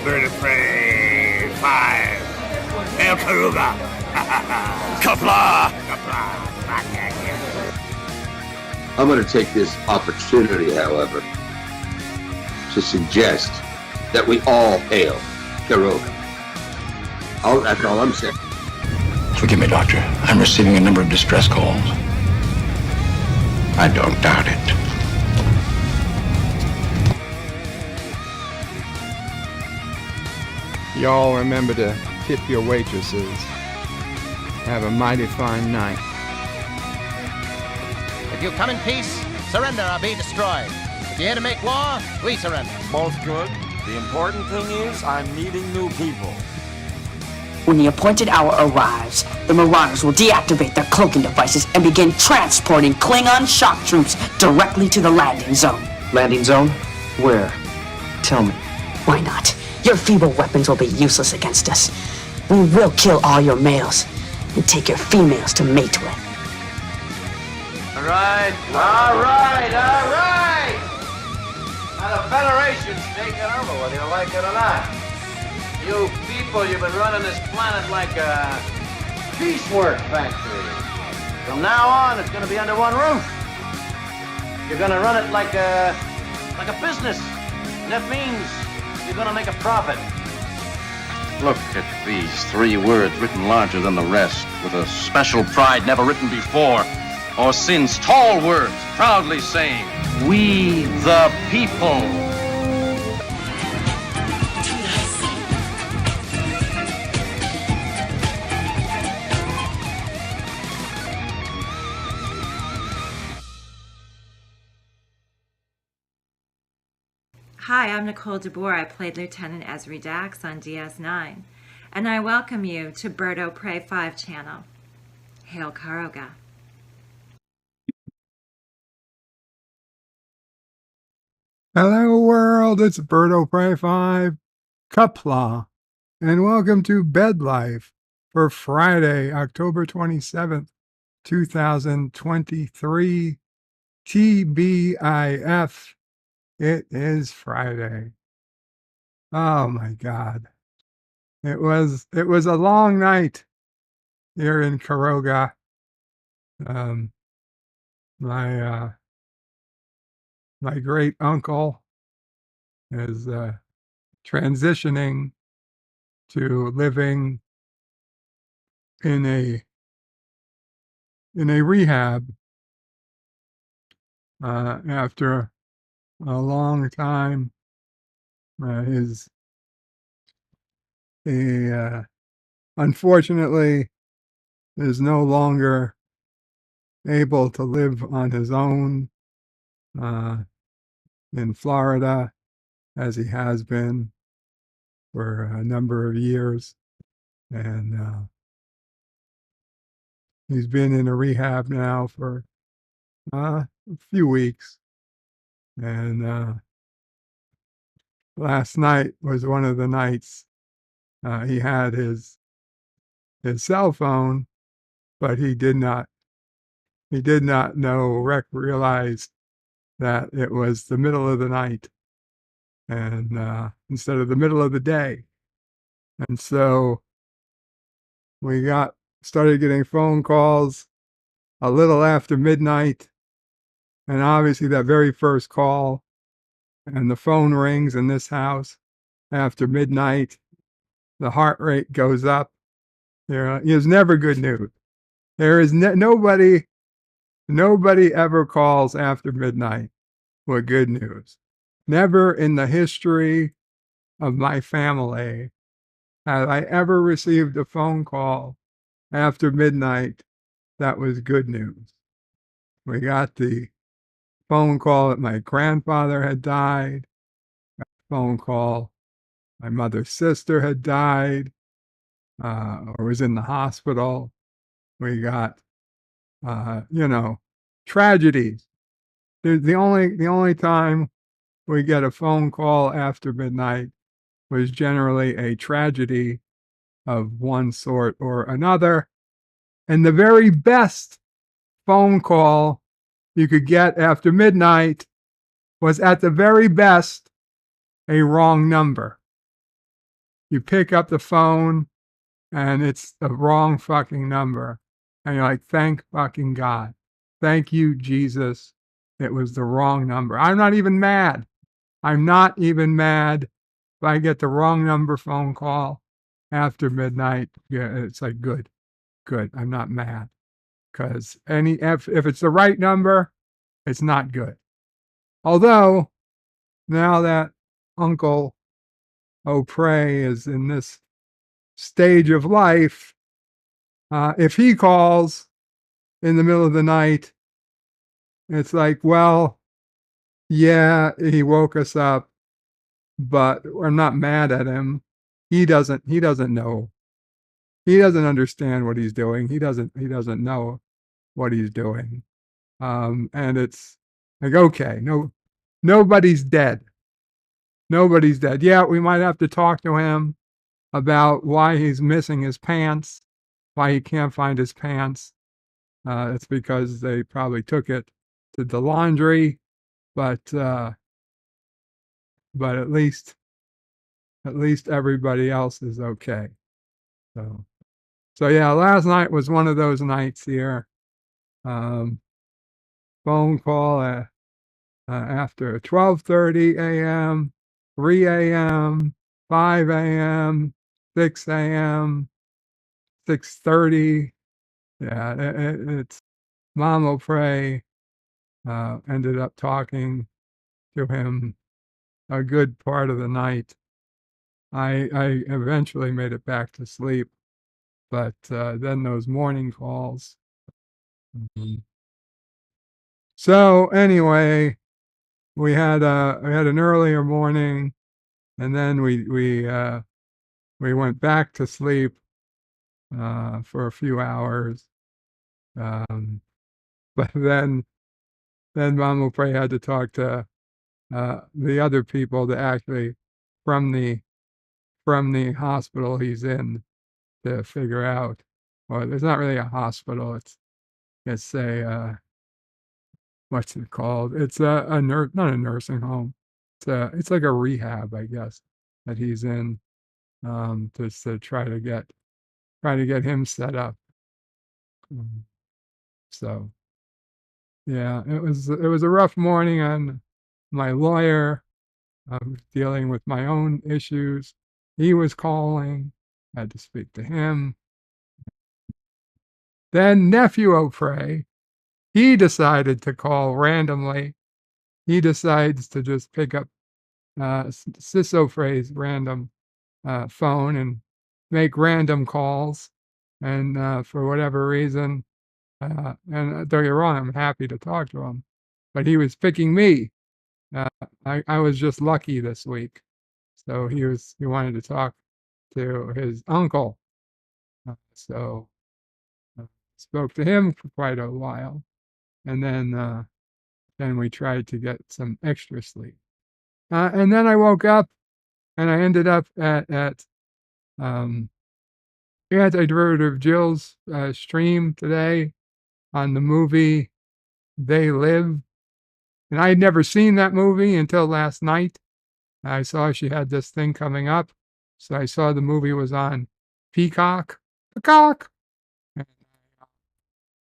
Bird of Prey 5. Hail Karuga. Kapla. Kapla. I'm going to take this opportunity, however, to suggest that we all hail Karuga. That's all I'm saying. Forgive me, Doctor. I'm receiving a number of distress calls. I don't doubt it. Y'all remember to tip your waitresses. Have a mighty fine night. If you come in peace, surrender or be destroyed. If you're here to make war, we surrender. Both good. The important thing is I'm meeting new people. When the appointed hour arrives, the Marauders will deactivate their cloaking devices and begin transporting Klingon shock troops directly to the landing zone. Landing zone? Where? Tell me. Why not? Your feeble weapons will be useless against us. We will kill all your males and take your females to mate with. All right. Now the Federation's taking over, whether you like it or not. You people, you've been running this planet like a piecework factory. From now on, it's going to be under one roof. You're going to run it like a business. And that means you're going to make a profit. Look at these 3 words written larger than the rest, with a special pride never written before or since. Tall words, proudly saying, "We the people." Hi, I'm Nicole DeBoer. I played Lieutenant Ezri Dax on DS9, and I welcome you to Bird of Prey 5 channel. Hail Karoga. Hello world, it's Bird of Prey 5, Kapla, and welcome to Bed Life for Friday, October 27th, 2023, TBIF. It is Friday. Oh my God. It was a long night here in Karoga. My great uncle is transitioning to living in a rehab after a long time. Unfortunately is no longer able to live on his own in Florida as he has been for a number of years, and he's been in a rehab now for a few weeks. And last night was one of the nights he had his cell phone, but he did not realize that it was the middle of the night and instead of the middle of the day. And so we started getting phone calls a little after midnight. And obviously that very first call, and the phone rings in this house after midnight, the heart rate goes up. There is never good news. There is nobody ever calls after midnight with good news. Never in the history of my family have I ever received a phone call after midnight that was good news. We got the phone call that my grandfather had died, a phone call my mother's sister had died or was in the hospital. We got, tragedies. The only time we get a phone call after midnight was generally a tragedy of one sort or another. And the very best phone call you could get after midnight was at the very best a wrong number. you pick up the phone and it's the wrong fucking number. And you're like, thank fucking God. Thank you, Jesus. It was the wrong number. I'm not even mad. I'm not even mad if I get the wrong number phone call after midnight. Yeah, it's like, good. I'm not mad. Because if it's the right number, it's not good. Although, now that Uncle O'Prey is in this stage of life, if he calls in the middle of the night, it's like, well, yeah, he woke us up, but we're not mad at him. He doesn't know. He doesn't understand what he's doing. He doesn't know what he's doing. And it's like, okay, nobody's dead. Nobody's dead. Yeah, we might have to talk to him about why he's missing his pants, why he can't find his pants. It's because they probably took it to the laundry, but at least everybody else is okay. So yeah, last night was one of those nights here. Phone call after 12:30 a.m., 3 a.m., 5 a.m., 6 a.m., 6:30. Yeah, it's Mom O'Prey ended up talking to him a good part of the night. I eventually made it back to sleep, but then those morning calls. So anyway, we had an earlier morning, and then we went back to sleep for a few hours. But then Mom O'Prey had to talk to the other people that actually from the hospital he's in to figure out. Well, it's not really a hospital. It's a what's it called? It's a not a nursing home. It's like a rehab, I guess, that he's in, just to try to get him set up. So yeah, it was a rough morning on my lawyer. I was dealing with my own issues. He was calling. I had to speak to him. Then nephew O'Prey, he decided to call randomly. He decides to just pick up Sis O'Prey's random phone and make random calls. And for whatever reason, and don't get me wrong, I'm happy to talk to him, but he was picking me. I was just lucky this week. So he wanted to talk to his uncle. So spoke to him for quite a while. And then we tried to get some extra sleep. And then I woke up and I ended up at Antiderivative Jill's stream today on the movie They Live. And I had never seen that movie until last night. I saw she had this thing coming up. So I saw the movie was on Peacock. Peacock! And I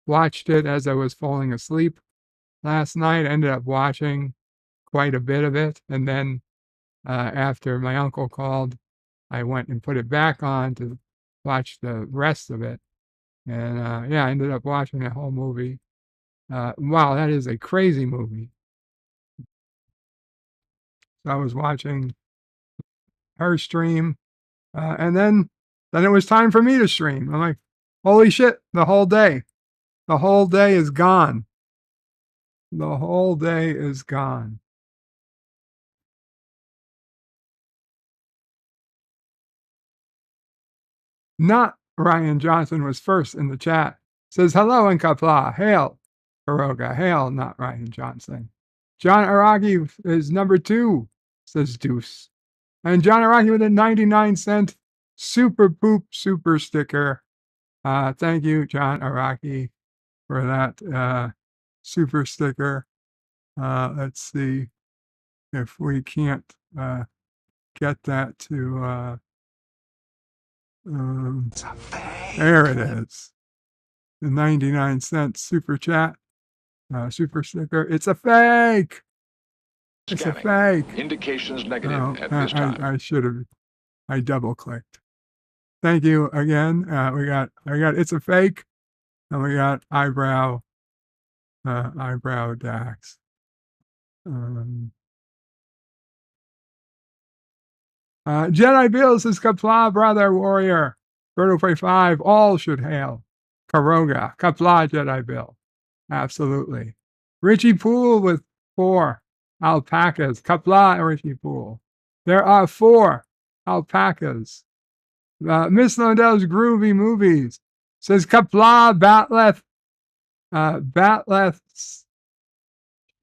watched it as I was falling asleep last night. I ended up watching quite a bit of it. And then after my uncle called, I went and put it back on to watch the rest of it. And yeah, I ended up watching the whole movie. Wow, that is a crazy movie. So I was watching her stream, and then it was time for me to stream. I'm like, holy shit, the whole day is gone. The whole day is gone. Not Ryan Johnson was first in the chat. Says hello and kapla. Hail, Hiroga. Hail, not Ryan Johnson. John Araki is number 2, says Deuce. And John Araki with a 99-cent super poop super sticker. Thank you, John Araki, for that super sticker. Let's see if we can't get that to There it is. The 99-cent super chat, super sticker. It's a fake. It's a fake. Indications negative at this time. I should have. I double clicked. Thank you again. I got it's a fake, and we got eyebrow Dax. Jedi Bill says, Kapla, brother, warrior. Birdo Prey 5, all should hail. Karoga, Kapla, Jedi Bill. Absolutely. Richie Poole with 4 alpacas. Kapla, Richie Poole. There are 4 alpacas. Miss Londell's Groovy Movies says, Kapla, Batleth's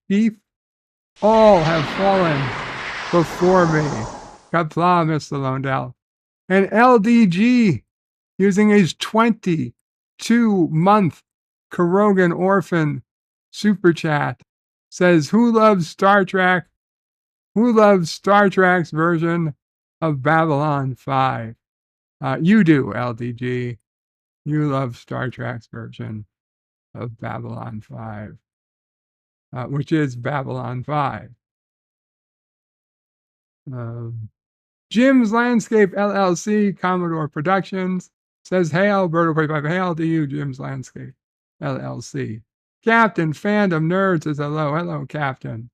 Chief, all have fallen before me. Kapla, Mr. Londell. And LDG, using his 22-month Karogan Orphan super chat, says, who loves Star Trek? Who loves Star Trek's version of Babylon 5? You do, LDG. You love Star Trek's version of Babylon 5, which is Babylon 5. Jim's Landscape LLC, Commodore Productions, says, hail, Birdo Prey 5, hail to you, Jim's Landscape LLC. Captain Fandom Nerd says, hello, hello, Captain.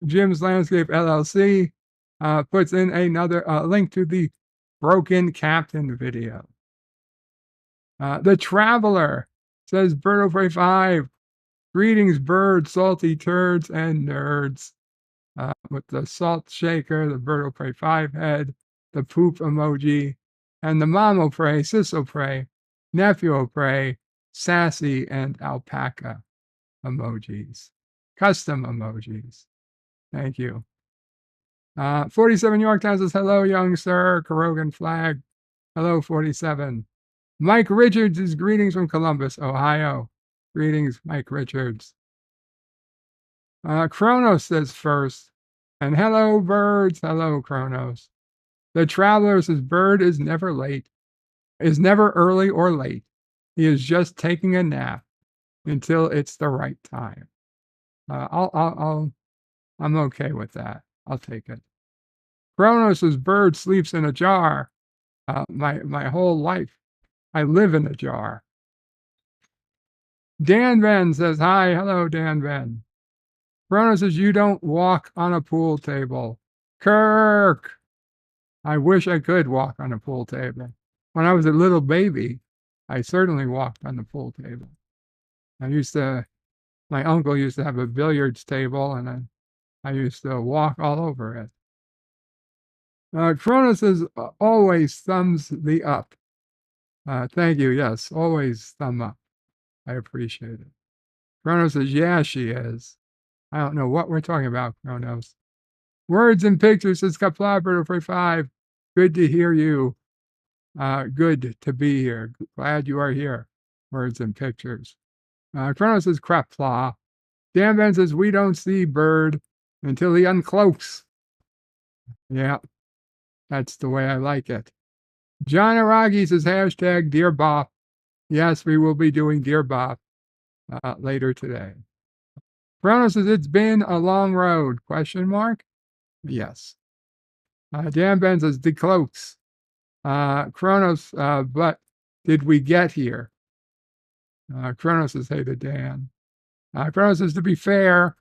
Jim's Landscape LLC puts in another link to the Broken Captain video. The Traveler says, Birdo Prey 5, greetings, birds, salty turds, and nerds. With the salt shaker, the Birdo Prey 5 head, the poop emoji, and the Mamo Prey, Sisso Prey, Nephew Prey, sassy, and alpaca emojis. Custom emojis. Thank you. 47 York Times says, hello, young sir. Karogan flag. Hello, 47. Mike Richards is greetings from Columbus, Ohio. Greetings, Mike Richards. Kronos says first. And hello, birds. Hello, Kronos. The Traveler says, bird is never late. Is never early or late. He is just taking a nap until it's the right time. I'm okay with that. I'll take it. Kronos' bird sleeps in a jar. My whole life, I live in a jar. Dan Ben says, hi, hello, Dan Ben. Kronos says, you don't walk on a pool table. Kirk! I wish I could walk on a pool table. When I was a little baby, I certainly walked on the pool table. My uncle used to have a billiards table, and I used to walk all over it. Kronos says, always thumbs the up. Thank you. Yes, always thumb up. I appreciate it. Kronos says, yeah, she is. I don't know what we're talking about, Kronos. Words and Pictures says, Kapla, Birdo Prey 5. Good to hear you. Good to be here. Glad you are here. Words and Pictures. Kronos says, Krapla. Dan Ben says, we don't see bird until he uncloaks. Yeah, that's the way I like it. John Aragi says, hashtag Dear Bop. Yes, we will be doing Dear Bop later today. Kronos says, it's been a long road, ? Yes. Dan Ben says, decloaks. Kronos, but did we get here? Kronos says, hey to Dan. Kronos says, to be fair,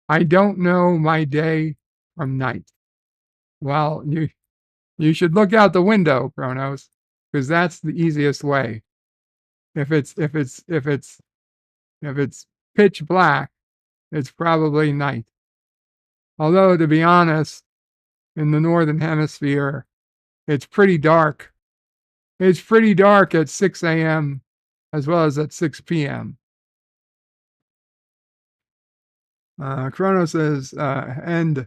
I don't know my day from night. Well, you should look out the window, Kronos, because that's the easiest way. If it's pitch black, it's probably night. Although, to be honest, in the Northern Hemisphere, it's pretty dark. It's pretty dark at 6 a.m. as well as at 6 p.m. Kronos says, and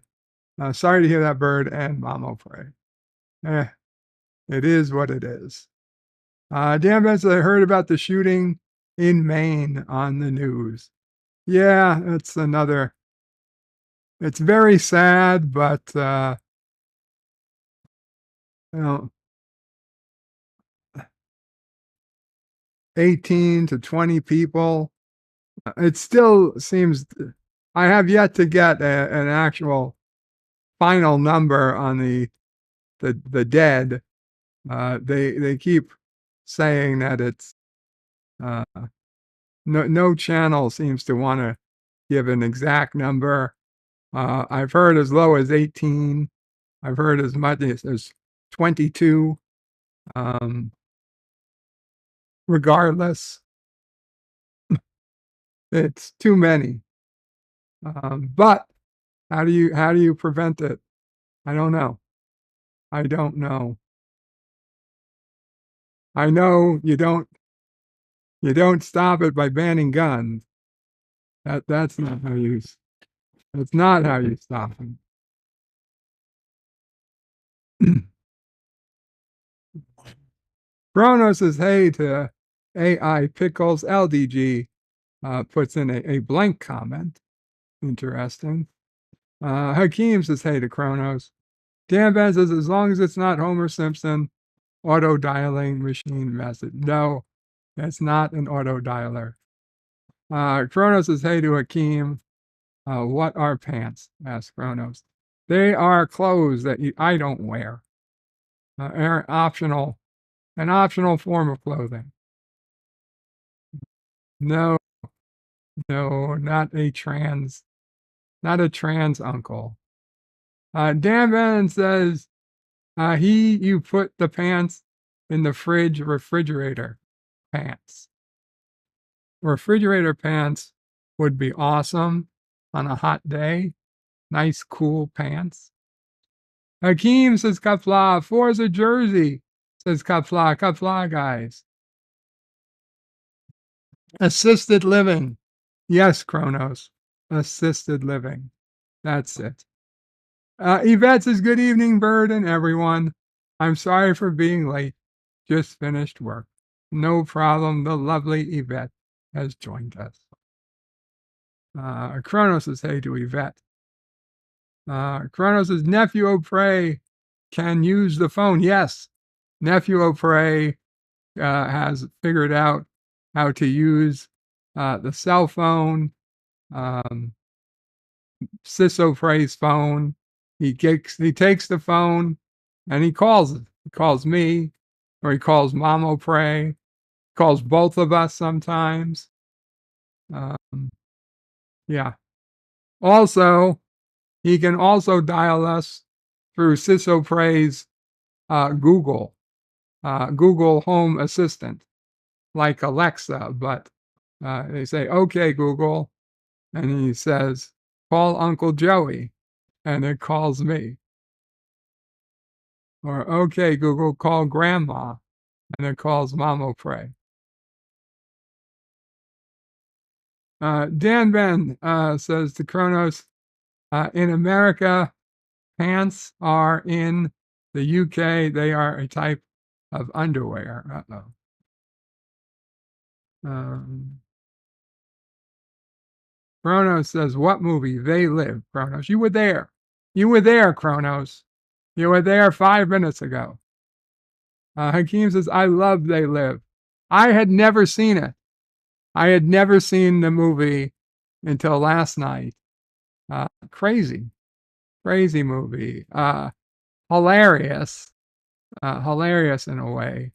sorry to hear that, bird, and Mamo Prey. It is what it is. Dan Ben says, I heard about the shooting in Maine on the news. Yeah, it's another it's very sad, but, you know, 18 to 20 people, it still seems, I have yet to get an actual final number on the dead. They keep saying that it's, uh, no channel seems to wanna give an exact number. I've heard as low as 18. I've heard as much as 22. Um, regardless, it's too many. But how do you prevent it? I don't know. I don't know. I know you don't stop it by banning guns. That's not how you that's not how you stop them. Chrono says hey to AI Pickles. LDG puts in a blank comment. Interesting. Hakeem says hey to Chronos. Dan Ben says as long as it's not Homer Simpson auto dialing machine message. No, it's not an auto dialer. Chronos says hey to Hakeem. What are pants? Asks Chronos. They are clothes that I don't wear. An optional form of clothing. No, not a trans uncle. Dan Ben says you put the pants in the refrigerator pants. Refrigerator pants would be awesome on a hot day. Nice, cool pants. Hakeem says Kapla. Forza Jersey says Kapla. Kapla, guys. Assisted living. Yes, Kronos. Assisted living. That's it. Yvette says, good evening, Bird and everyone. I'm sorry for being late. Just finished work. No problem. The lovely Yvette has joined us. Kronos says, hey to Yvette. Kronos says, Nephew O'Prey can use the phone. Yes, Nephew O'Prey has figured out how to use the cell phone, Sis O'Prey's phone. He takes the phone and he calls it. He calls me, or he calls Mom O'Prey, calls both of us sometimes. Yeah. Also, he can also dial us through Sis O'Prey's Google Home Assistant, like Alexa, but they say, okay, Google, and he says, call Uncle Joey, and it calls me. Or, okay, Google, call Grandma, and it calls Mom O'Prey. Dan Ben says to Kronos, in America, pants are in the UK, they are a type of underwear. Kronos says, what movie? They Live. Kronos, you were there. You were there, Kronos. You were there 5 minutes ago. Hakeem says, I love They Live. I had never seen it. I had never seen the movie until last night. Crazy movie. Hilarious. Hilarious in a way.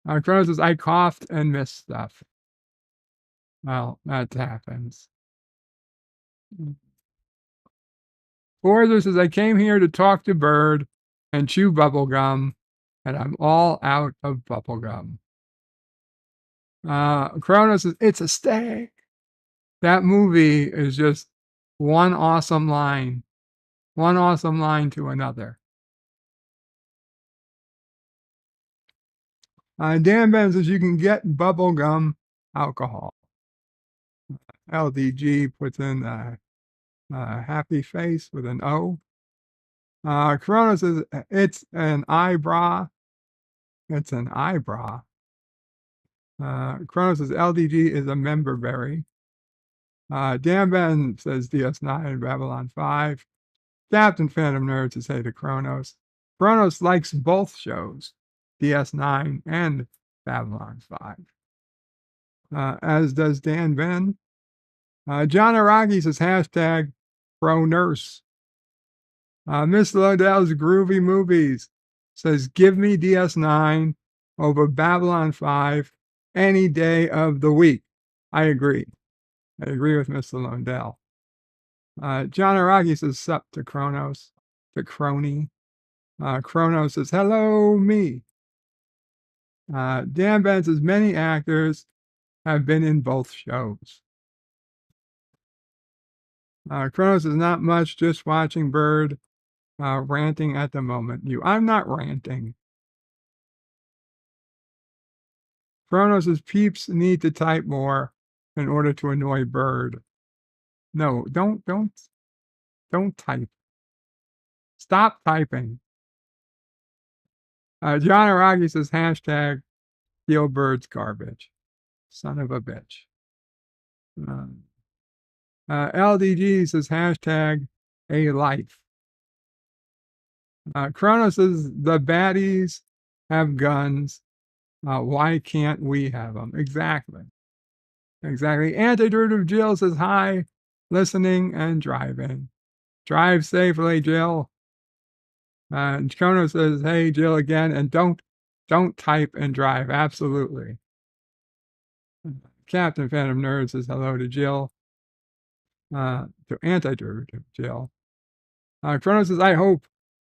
Kronos says, I coughed and missed stuff. Well, that happens. Forza says, I came here to talk to Bird and chew bubblegum, and I'm all out of bubblegum. Kronos says, it's a steak. That movie is just one awesome line to another. Dan Ben says, you can get bubblegum alcohol. LDG puts in a happy face with an O. Corona says, it's an eyebrow. It's an eyebrow. Corona says, LDG is a member berry. Dan Ben says DS9, Babylon 5. Captain Phantom Nerd says hey to Kronos. Kronos likes both shows, DS9 and Babylon 5. As does Dan Ben. John Araki says hashtag pro nurse. Miss Lodell's Groovy Movies says give me DS9 over Babylon 5 any day of the week. I agree. I agree with Mr. Lodell. John Araki says sup to Kronos, to Crony. Kronos says hello me. Dan Ben says many actors have been in both shows. Kronos is not much, just watching Bird ranting at the moment. I'm not ranting. Kronos' peeps need to type more in order to annoy Bird. No, don't type. Stop typing. John Araki says hashtag steal Bird's garbage. Son of a bitch. LDG says hashtag a life. Kronos says the baddies have guns. Why can't we have them? Exactly. Antiderivative Jill says hi, listening and driving. Drive safely, Jill. Kronos says hey, Jill again, and don't type and drive. Absolutely. Captain Phantom Nerd says hello to Jill. To antiderivative Jill. Kronos says I hope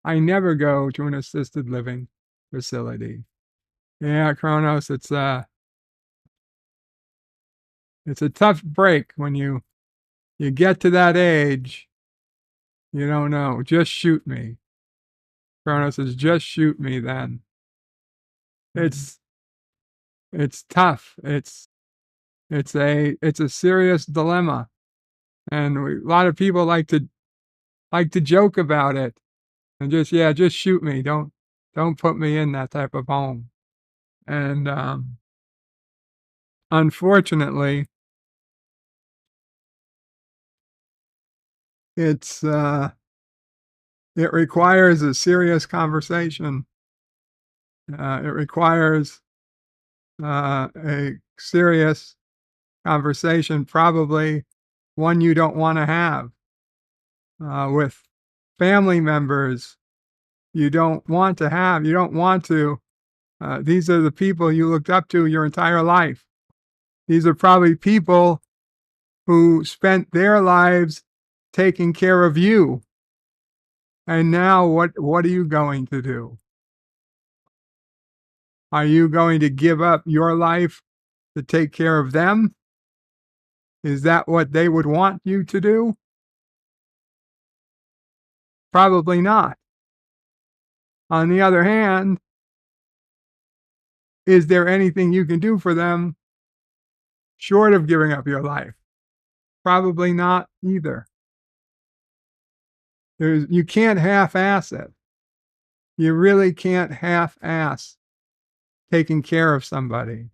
I never go to an assisted living facility. Yeah, Kronos, it's a tough break when you get to that age. You don't know. Just shoot me. Kronos says just shoot me then. It's tough. It's a serious dilemma, and a lot of people like to joke about it, and just shoot me. Don't put me in that type of home. And unfortunately, it requires a serious conversation. It requires a serious conversation, probably one you don't want to have with family members. You don't want to. These are the people you looked up to your entire life. These are probably people who spent their lives taking care of you. And now what are you going to do? Are you going to give up your life to take care of them? Is that what they would want you to do? Probably not. On the other hand, is there anything you can do for them short of giving up your life? Probably not either. You can't half-ass it. You really can't half-ass taking care of somebody.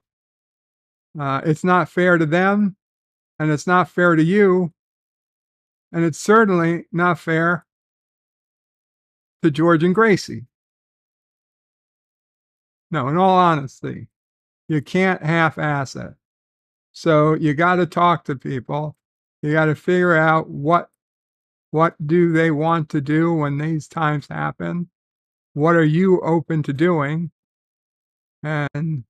It's not fair to them, and it's not fair to you, and it's certainly not fair to George and Gracie. No, in all honesty, you can't half-ass it. So you got to talk to people. You got to figure out what do they want to do when these times happen? What are you open to doing? And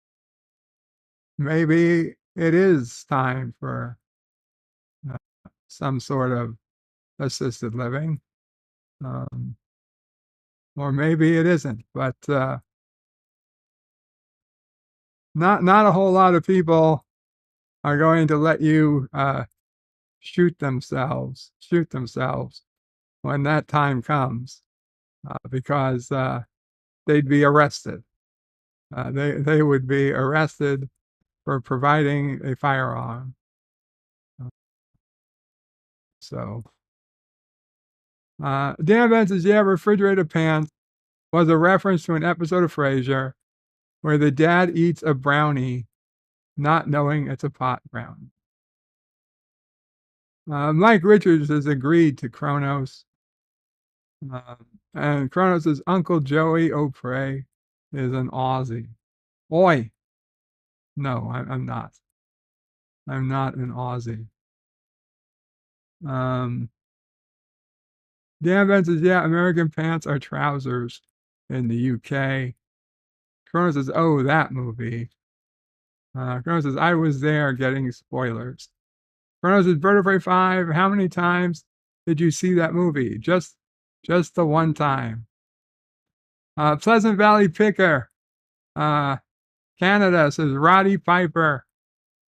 maybe it is time for some sort of assisted living. Or maybe it isn't, but not a whole lot of people are going to let you shoot themselves when that time comes, because they'd be arrested. They would be arrested for providing a firearm. So, Dan Ben says, yeah, refrigerator pants was a reference to an episode of Frasier where the dad eats a brownie not knowing it's a pot brownie. Mike Richards has agreed to Kronos. And Kronos' Uncle Joey O'Prey is an Aussie. Oi! No, I'm not. I'm not an Aussie. Dan Ben says, yeah, American pants are trousers in the UK. Kronos says, oh, that movie. Kronos says, I was there getting spoilers. Kronos says, Bird of Prey 5, how many times did you see that movie? Just the one time. Pleasant Valley Picker, Canada says, Roddy Piper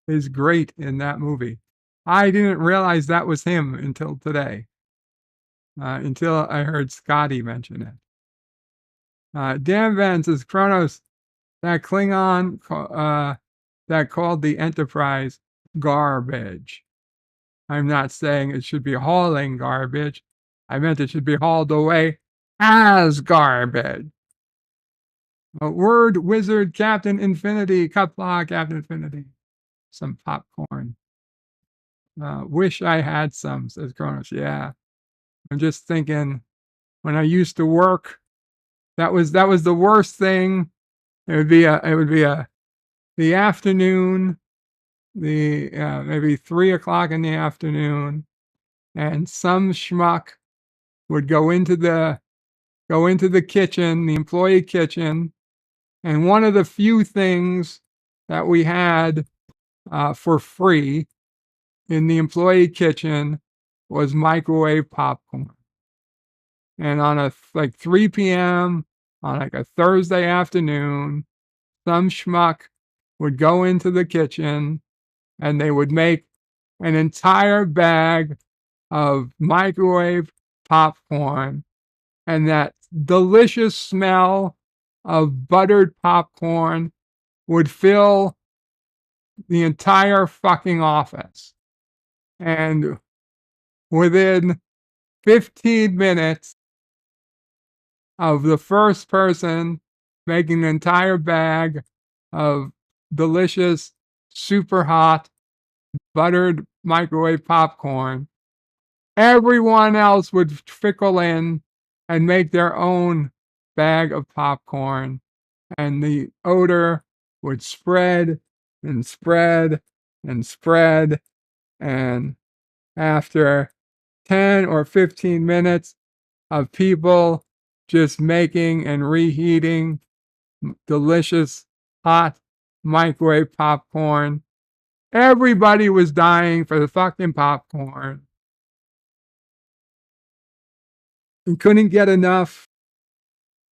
is great in that movie. I didn't realize that was him until today. Until I heard Scotty mention it. Dan Van says, Kronos, that Klingon that called the Enterprise garbage. I'm not saying it should be hauling garbage. I meant it should be hauled away as garbage. Word Wizard Captain Infinity, Kapla Captain Infinity. Some popcorn. Wish I had some, says Kronos. Yeah. I'm just thinking, when I used to work, that was the worst thing. It would be the afternoon, maybe 3:00 in the afternoon, and some schmuck would go into the kitchen, the employee kitchen, and one of the few things that we had for free in the employee kitchen was microwave popcorn. And on 3 p.m. on a Thursday afternoon, some schmuck would go into the kitchen and they would make an entire bag of microwave popcorn, and that delicious smell of buttered popcorn would fill the entire fucking office. And within 15 minutes of the first person making an entire bag of delicious, super hot, buttered microwave popcorn, everyone else would trickle in and make their own bag of popcorn, and the odor would spread and spread and spread, and after 10 or 15 minutes of people just making and reheating delicious hot microwave popcorn, everybody was dying for the fucking popcorn and couldn't get enough.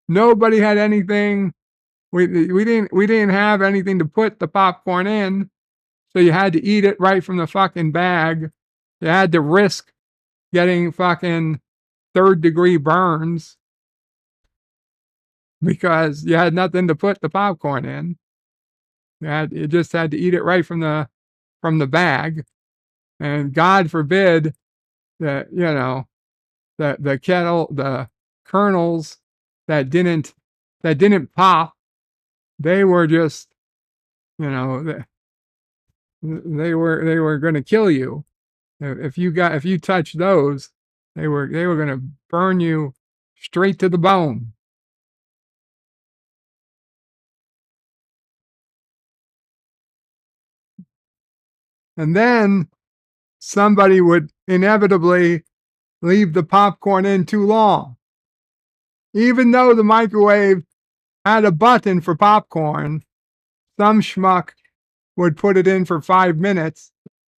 Nobody had anything. We didn't have anything to put the popcorn in, so you had to eat it right from the fucking bag. You had to risk getting fucking 3rd-degree burns because you had nothing to put the popcorn in. You just had to eat it right from the bag, and God forbid that the kernels that didn't pop, they were just they were going to kill you. If you touched those, they were going to burn you straight to the bone. And then somebody would inevitably leave the popcorn in too long. Even though the microwave had a button for popcorn, some schmuck would put it in for 5 minutes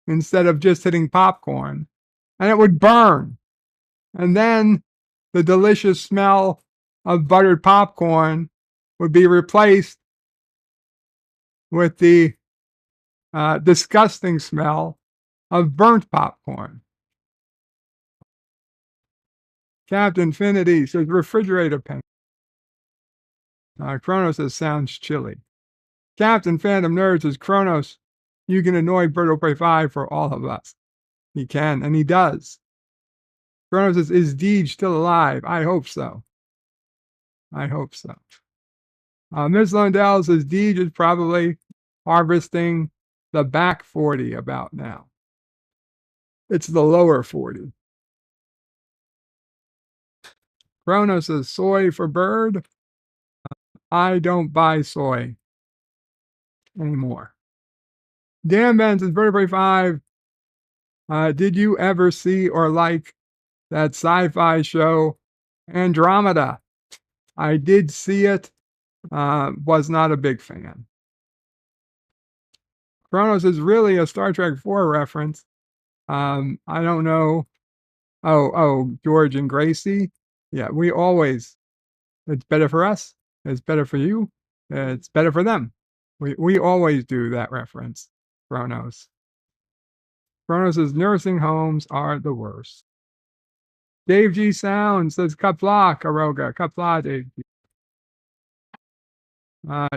instead of just hitting popcorn, and it would burn. And then the delicious smell of buttered popcorn would be replaced with the disgusting smell of burnt popcorn. Captain Infinity says refrigerator paint. Kronos says sounds chilly. Captain Phantom Nerd says, Kronos, you can annoy Bird of Prey 5 for all of us. He can, and he does. Kronos says, is Deej still alive? I hope so. I hope so. Miss Lundell says Deej is probably harvesting the back 40 about now. It's the lower 40. Kronos says soy for bird. I don't buy soy anymore. Dan Ben says Vertebrae 5. Did you ever see or like that sci-fi show Andromeda? I did see it. Was not a big fan. Kronos is really a Star Trek 4 reference. I don't know. Oh, George and Gracie. Yeah, we always, it's better for us. It's better for you. It's better for them. We always do that reference. Kronos. Kronos' nursing homes are the worst. Dave G. Sound says Kapla, Karoga. Kapla, Dave G.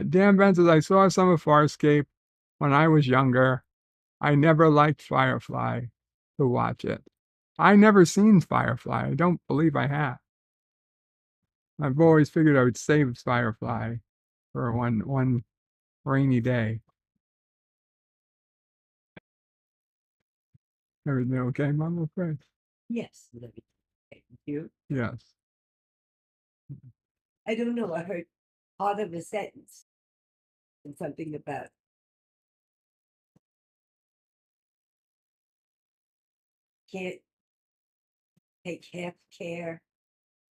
Dan Ben says, I saw some of Farscape when I was younger. I never liked Firefly to watch it. I never seen Firefly. I don't believe I have. I've always figured I would save Firefly for one rainy day. Everything okay, Mama? Fred? Yes. Thank you. Yes. I don't know. I heard part of a sentence and something about can't take half care.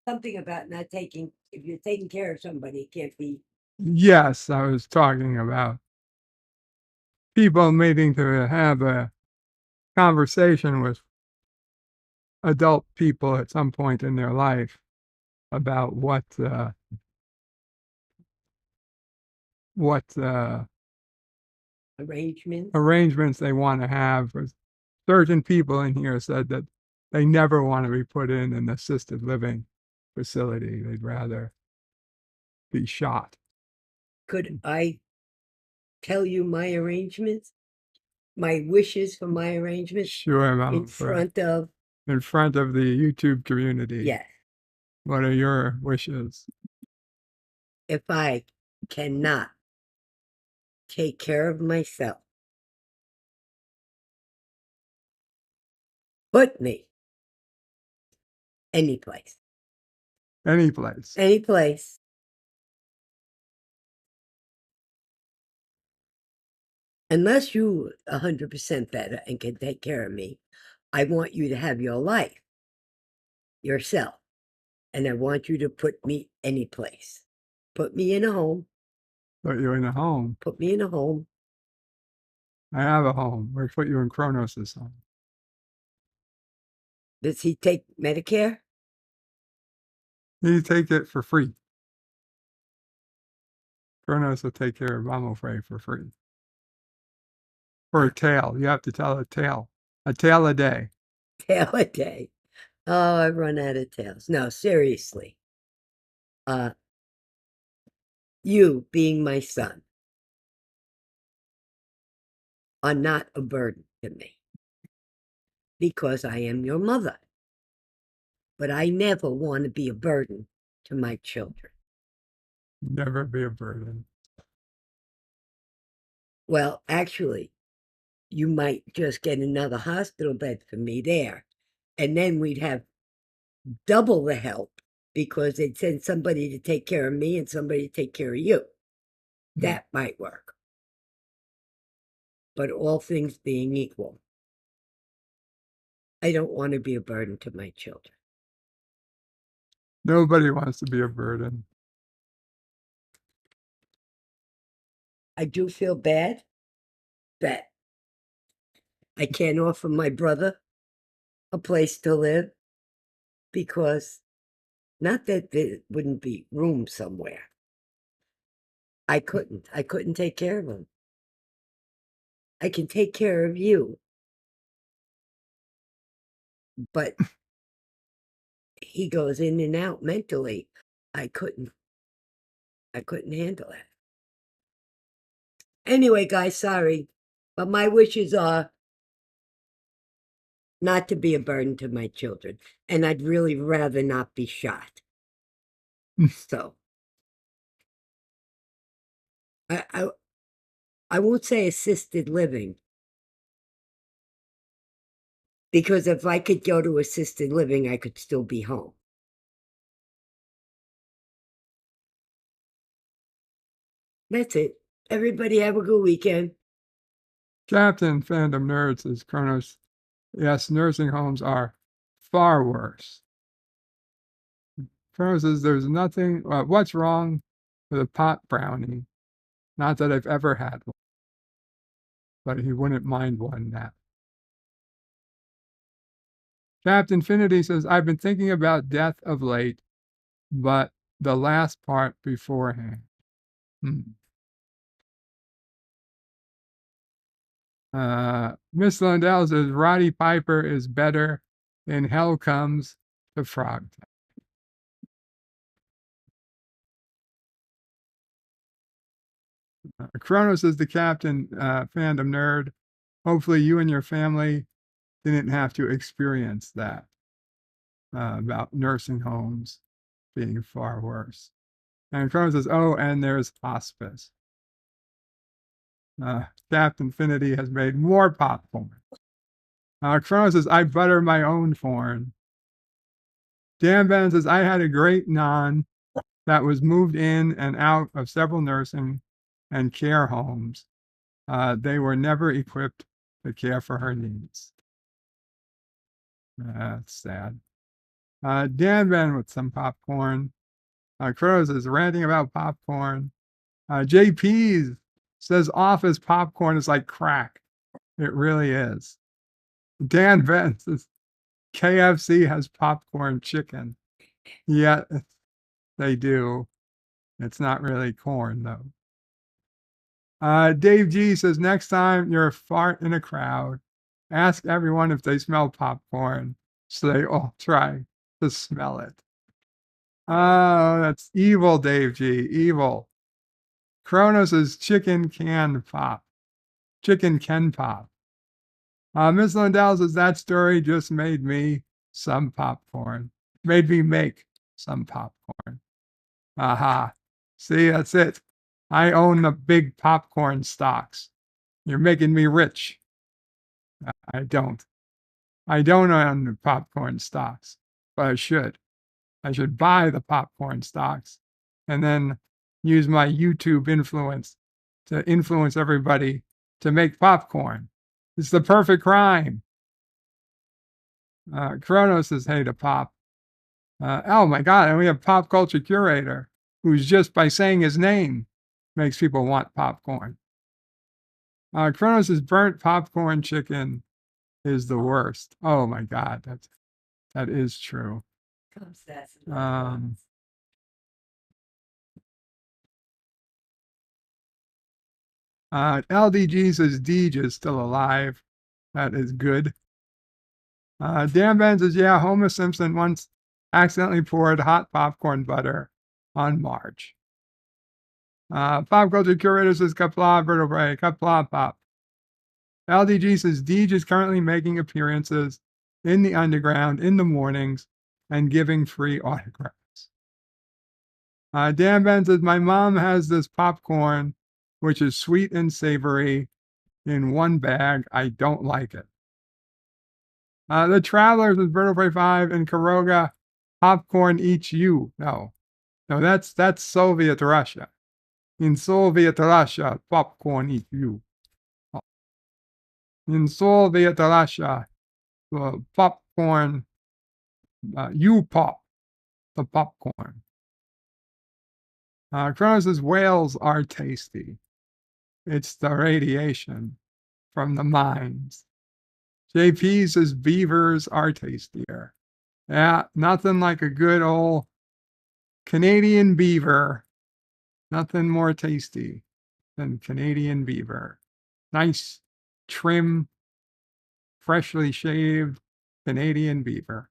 Something about not taking, if you're taking care of somebody, it can't be. Yes, I was talking about people needing to have a conversation with adult people at some point in their life about what arrangements they want to have. Certain people in here said that they never want to be put in an assisted living facility. They'd rather be shot. Could I tell you my arrangements? My wishes for my arrangements? Sure, Mama. In front of the YouTube community. Yes. What are your wishes? If I cannot take care of myself, put me any place. Any place. Any place. Unless you 100% better and can take care of me, I want you to have your life yourself. And I want you to put me any place. Put me in a home. Put you in a home. Put me in a home. I have a home. We put you in Kronos' home. Does he take Medicare? You take it for free. Kronos will take care of Mama Frey for free. For a tale. You have to tell a tale. A tale a day. Tale a day. Oh, I run out of tales. No, seriously. You being my son are not a burden to me because I am your mother. But I never want to be a burden to my children. Never be a burden. Well, actually, you might just get another hospital bed for me there. And then we'd have double the help because they'd send somebody to take care of me and somebody to take care of you. That might work. But all things being equal, I don't want to be a burden to my children. Nobody wants to be a burden. I do feel bad that I can't offer my brother a place to live because not that there wouldn't be room somewhere. I couldn't take care of him. I can take care of you. But he goes in and out mentally. I couldn't handle it. Anyway, guys, sorry. But my wishes are not to be a burden to my children. And I'd really rather not be shot. So I won't say assisted living Because if I could go to assisted living, I could still be home. That's it. Everybody have a good weekend. Captain Fandom Nerds says, Kronos, yes, nursing homes are far worse. Kronos says, there's nothing, what's wrong with a pot brownie? Not that I've ever had one, but he wouldn't mind one now. Captain Infinity says, I've been thinking about death of late, but the last part beforehand. Miss Lundell says, Roddy Piper is better in Hell Comes to Frog. Kronos is the captain, fandom nerd. Hopefully you and your family didn't have to experience that about nursing homes being far worse. And Kronos says, oh, and there's hospice. Captain Infinity has made more popcorn. Kronos says, I butter my own corn. Dan Ben says, I had a great non that was moved in and out of several nursing and care homes. They were never equipped to care for her needs. That's sad. Dan Ben with some popcorn. Kronos is ranting about popcorn. JP says office popcorn is like crack. It really is. Dan Ben says KFC has popcorn chicken. Yeah, they do. It's not really corn, though. Dave G says, next time you're a fart in a crowd, ask everyone if they smell popcorn so they all try to smell it. Oh, that's evil, Dave G. Evil. Kronos is chicken can pop. Chicken can pop. Miss Lundell says, that story just made me some popcorn. Made me make some popcorn. Aha. See, that's it. I own the big popcorn stocks. You're making me rich. I don't. I don't own the popcorn stocks, but I should. I should buy the popcorn stocks and then use my YouTube influence to influence everybody to make popcorn. It's the perfect crime. Kronos says, hey to pop. Oh my God, and we have pop culture curator who's just by saying his name makes people want popcorn. Kronos says burnt popcorn chicken is the worst. Oh my God, that is true. LDG says Deej is still alive. That is good. Dan Ben says, yeah, Homer Simpson once accidentally poured hot popcorn butter on Marge. Pop culture curator says Kapla vertebrae, Kapla pop. LDG says Deej is currently making appearances in the underground in the mornings and giving free autographs. Dan Ben says, my mom has this popcorn, which is sweet and savory in one bag. I don't like it. The Travelers with Vertebrae 5 and Karoga, popcorn eats you. No, that's Soviet Russia. In Soviet Russia, popcorn eats you. In Soviet Russia, popcorn, you pop the popcorn. Kronos says whales are tasty. It's the radiation from the mines. JP says beavers are tastier. Yeah, nothing like a good old Canadian beaver. Nothing more tasty than Canadian beaver. Nice, trim, freshly shaved Canadian beaver.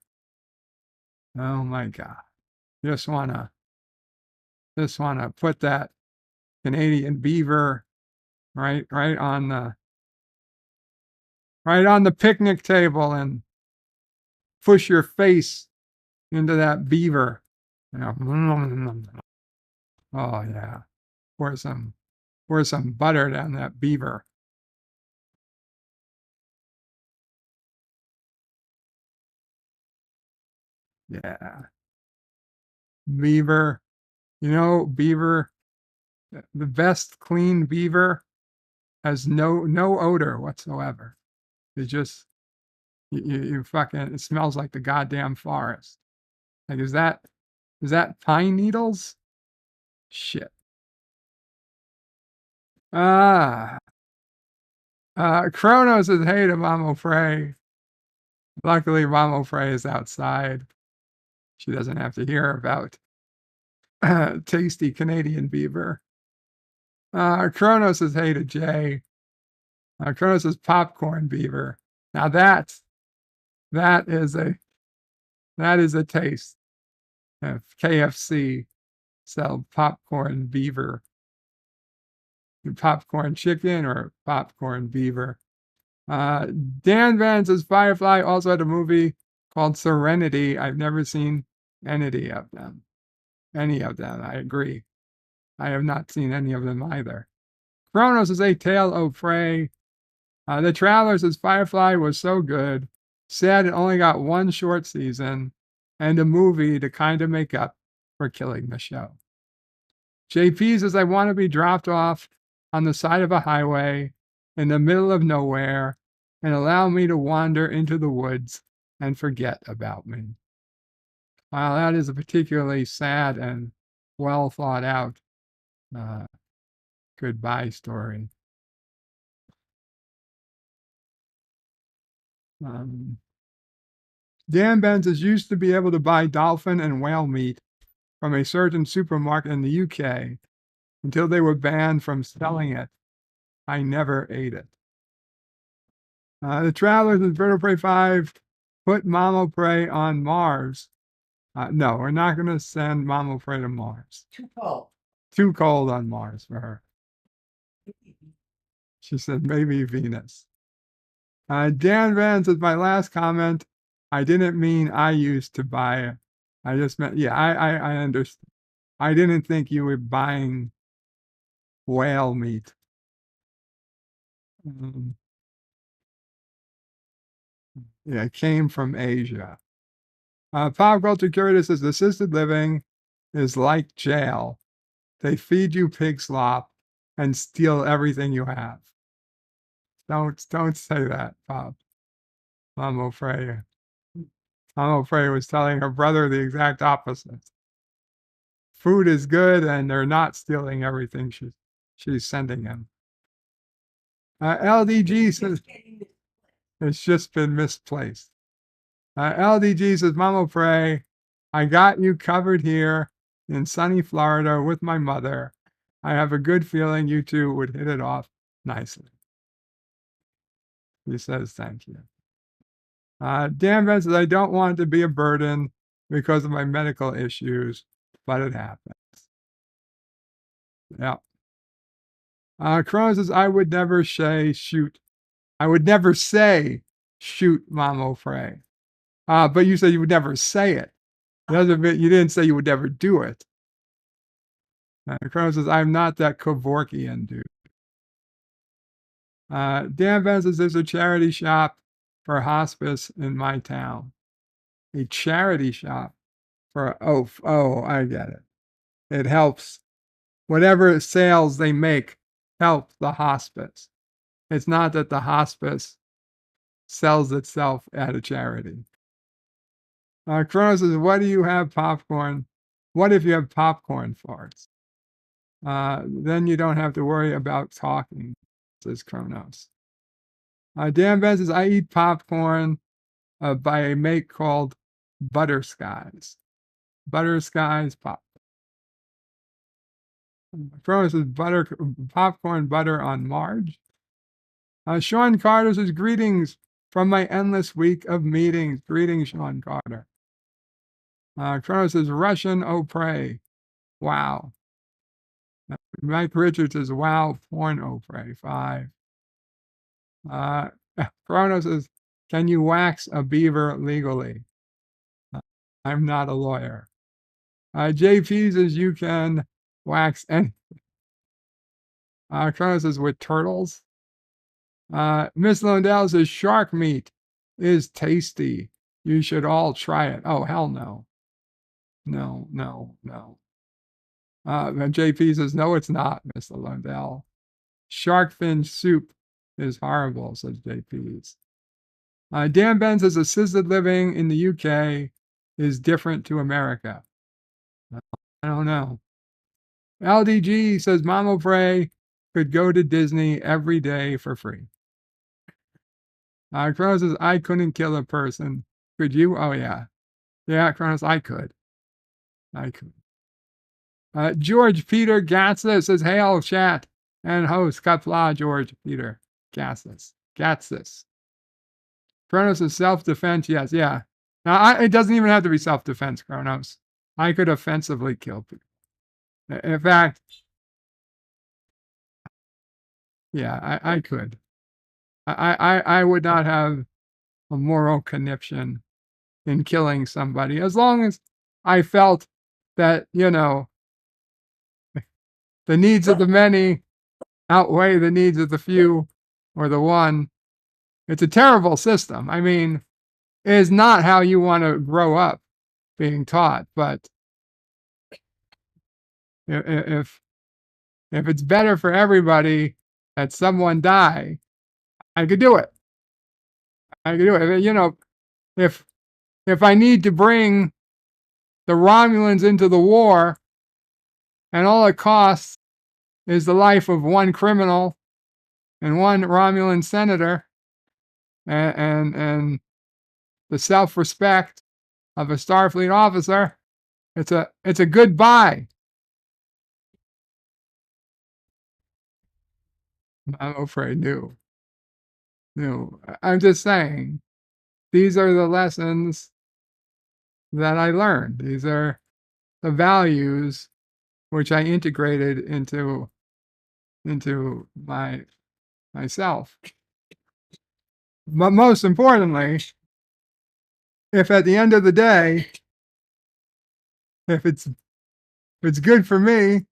Oh my God. Just wanna put that Canadian beaver right on the picnic table and push your face into that beaver. You know, oh yeah. Pour some butter down that beaver. Yeah. Beaver. You know, beaver, the best clean beaver has no odor whatsoever. It just you fucking it smells like the goddamn forest. Like is that pine needles? Shit. Ah. Kronos is hey to Mamo Frey. Luckily, Mamo Frey is outside. She doesn't have to hear about tasty Canadian beaver. Kronos is hey to Jay. Kronos is popcorn beaver. Now that is a taste. If KFC sell popcorn beaver, popcorn chicken or popcorn beaver. Dan Vance says Firefly also had a movie called Serenity. I've never seen any of them. Any of them, I agree. I have not seen any of them either. Kronos is a tale of prey. The Traveler says Firefly was so good. Sad it only got one short season and a movie to kind of make up for killing the show. JP says I want to be dropped off on the side of a highway in the middle of nowhere and allow me to wander into the woods and forget about me. Wow, that is a particularly sad and well thought out goodbye story. Dan Benz used to be able to buy dolphin and whale meat from a certain supermarket in the UK until they were banned from selling it. I never ate it. The Travelers in Bird of Prey 5 put Mamo Prey on Mars. No, we're not going to send Mamo Prey to Mars. Too cold. Too cold on Mars for her. She said maybe Venus. Dan Vance is my last comment. I didn't mean I used to buy it. I just meant, yeah, I understand. I didn't think you were buying whale meat. Yeah, it came from Asia. Pop Culture Curator says assisted living is like jail. They feed you pig slop and steal everything you have. Don't say that, Bob. Mamo Frey. Mamo Frey was telling her brother the exact opposite. Food is good, and they're not stealing everything she's sending him. LDG says it's just been misplaced. LDG says, Mamo Frey, I got you covered here in sunny Florida with my mother. I have a good feeling you two would hit it off nicely. He says, thank you. Dan Ben says, I don't want to be a burden because of my medical issues, but it happens. Yeah. Cronin says, I would never say shoot. I would never say shoot Mamo Frey. But you said you would never say it. Doesn't mean you didn't say you would never do it. Cronin says, I'm not that Kevorkian dude. Dan Ben says, there's a charity shop for hospice in my town. A charity shop for, oh, I get it. It helps. Whatever sales they make help the hospice. It's not that the hospice sells itself at a charity. Kronos says, what do you have popcorn? What if you have popcorn farts? Then you don't have to worry about talking, says Kronos. Dan Ben says, I eat popcorn by a make called Butter Skies. Butter Skies popcorn. Kronos says, popcorn butter on Marge. Sean Carter says, greetings from my endless week of meetings. Greetings, Sean Carter. Kronos says, Russian oh pray. Wow. Mike Richards says, wow, porn oh pray. 5. Kronos says, can you wax a beaver legally? I'm not a lawyer. JP says, you can wax anything. Kronos says, with turtles. Miss Lundell says, shark meat is tasty. You should all try it. Oh, hell no. No, no, no. And JP says, no, it's not, Mr. Lundell. Shark fin soup is horrible, says JP. Dan Ben says assisted living in the UK is different to America. I don't know. LDG says Mama Bray could go to Disney every day for free. Kronos says, I couldn't kill a person. Could you? Oh, yeah. Yeah, Kronos, I could. I could. George Peter Gatsis says, hail, chat and host. Kapla, George Peter Gatsis. Kronos is self-defense. Yes, yeah. Now, it doesn't even have to be self-defense, Kronos. I could offensively kill people. In fact, yeah, I could. I would not have a moral conniption in killing somebody as long as I felt that, you know, the needs of the many outweigh the needs of the few or the one. It's a terrible system. I mean, it is not how you want to grow up being taught, but if it's better for everybody that someone die, I could do it. I could do it. You know, if I need to bring the Romulans into the war and all it costs is the life of one criminal and one Romulan senator and the self-respect of a Starfleet officer, it's a good buy. I'm afraid no. I'm just saying, these are the lessons that I learned. These are the values which I integrated into myself. But most importantly, if at the end of the day, if it's good for me,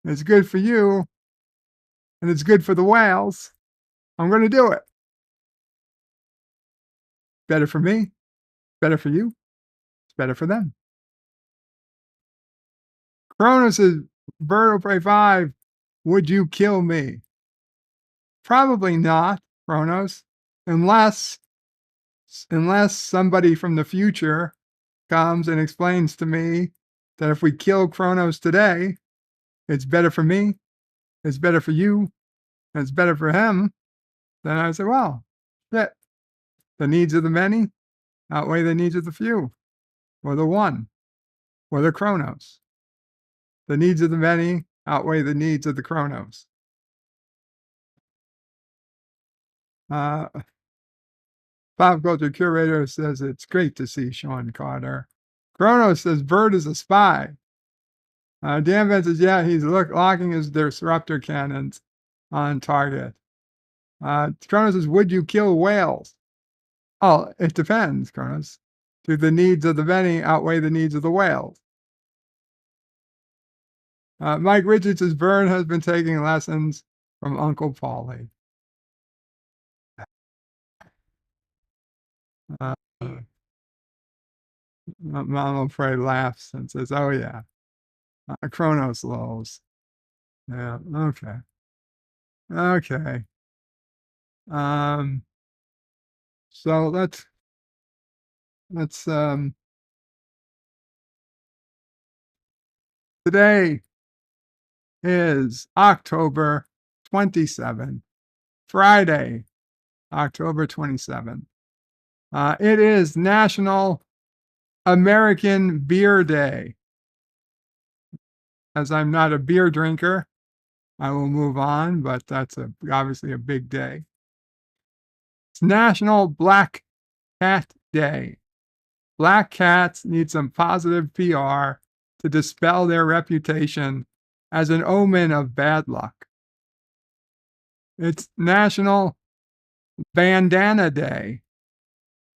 it's good for you, and it's good for the whales, I'm going to do it. Better for me, better for you, it's better for them. Cronus says, Bird of Prey 5, would you kill me? Probably not, Kronos, unless somebody from the future comes and explains to me that if we kill Kronos today, it's better for me, it's better for you, and it's better for him. Then I say, well, shit, the needs of the many outweigh the needs of the few, or the one, or the Kronos. The needs of the many outweigh the needs of the Kronos. Pop culture curator says it's great to see Sean Carter. Kronos says Bird is a spy. Dan Van says, yeah, he's locking his disruptor cannons on target. Kronos says, would you kill whales? Oh, it depends, Kronos. Do the needs of the many outweigh the needs of the whales? Mike Richards says, Vern has been taking lessons from Uncle Paulie. Mama Frey laughs and says, oh, yeah. Kronos lows. Yeah, okay. Okay. So let's today is October 27th, Friday, October 27th. It is National American Beer Day. As I'm not a beer drinker, I will move on, but that's obviously a big day. It's National Black Cat Day. Black cats need some positive PR to dispel their reputation as an omen of bad luck. It's National Bandana Day.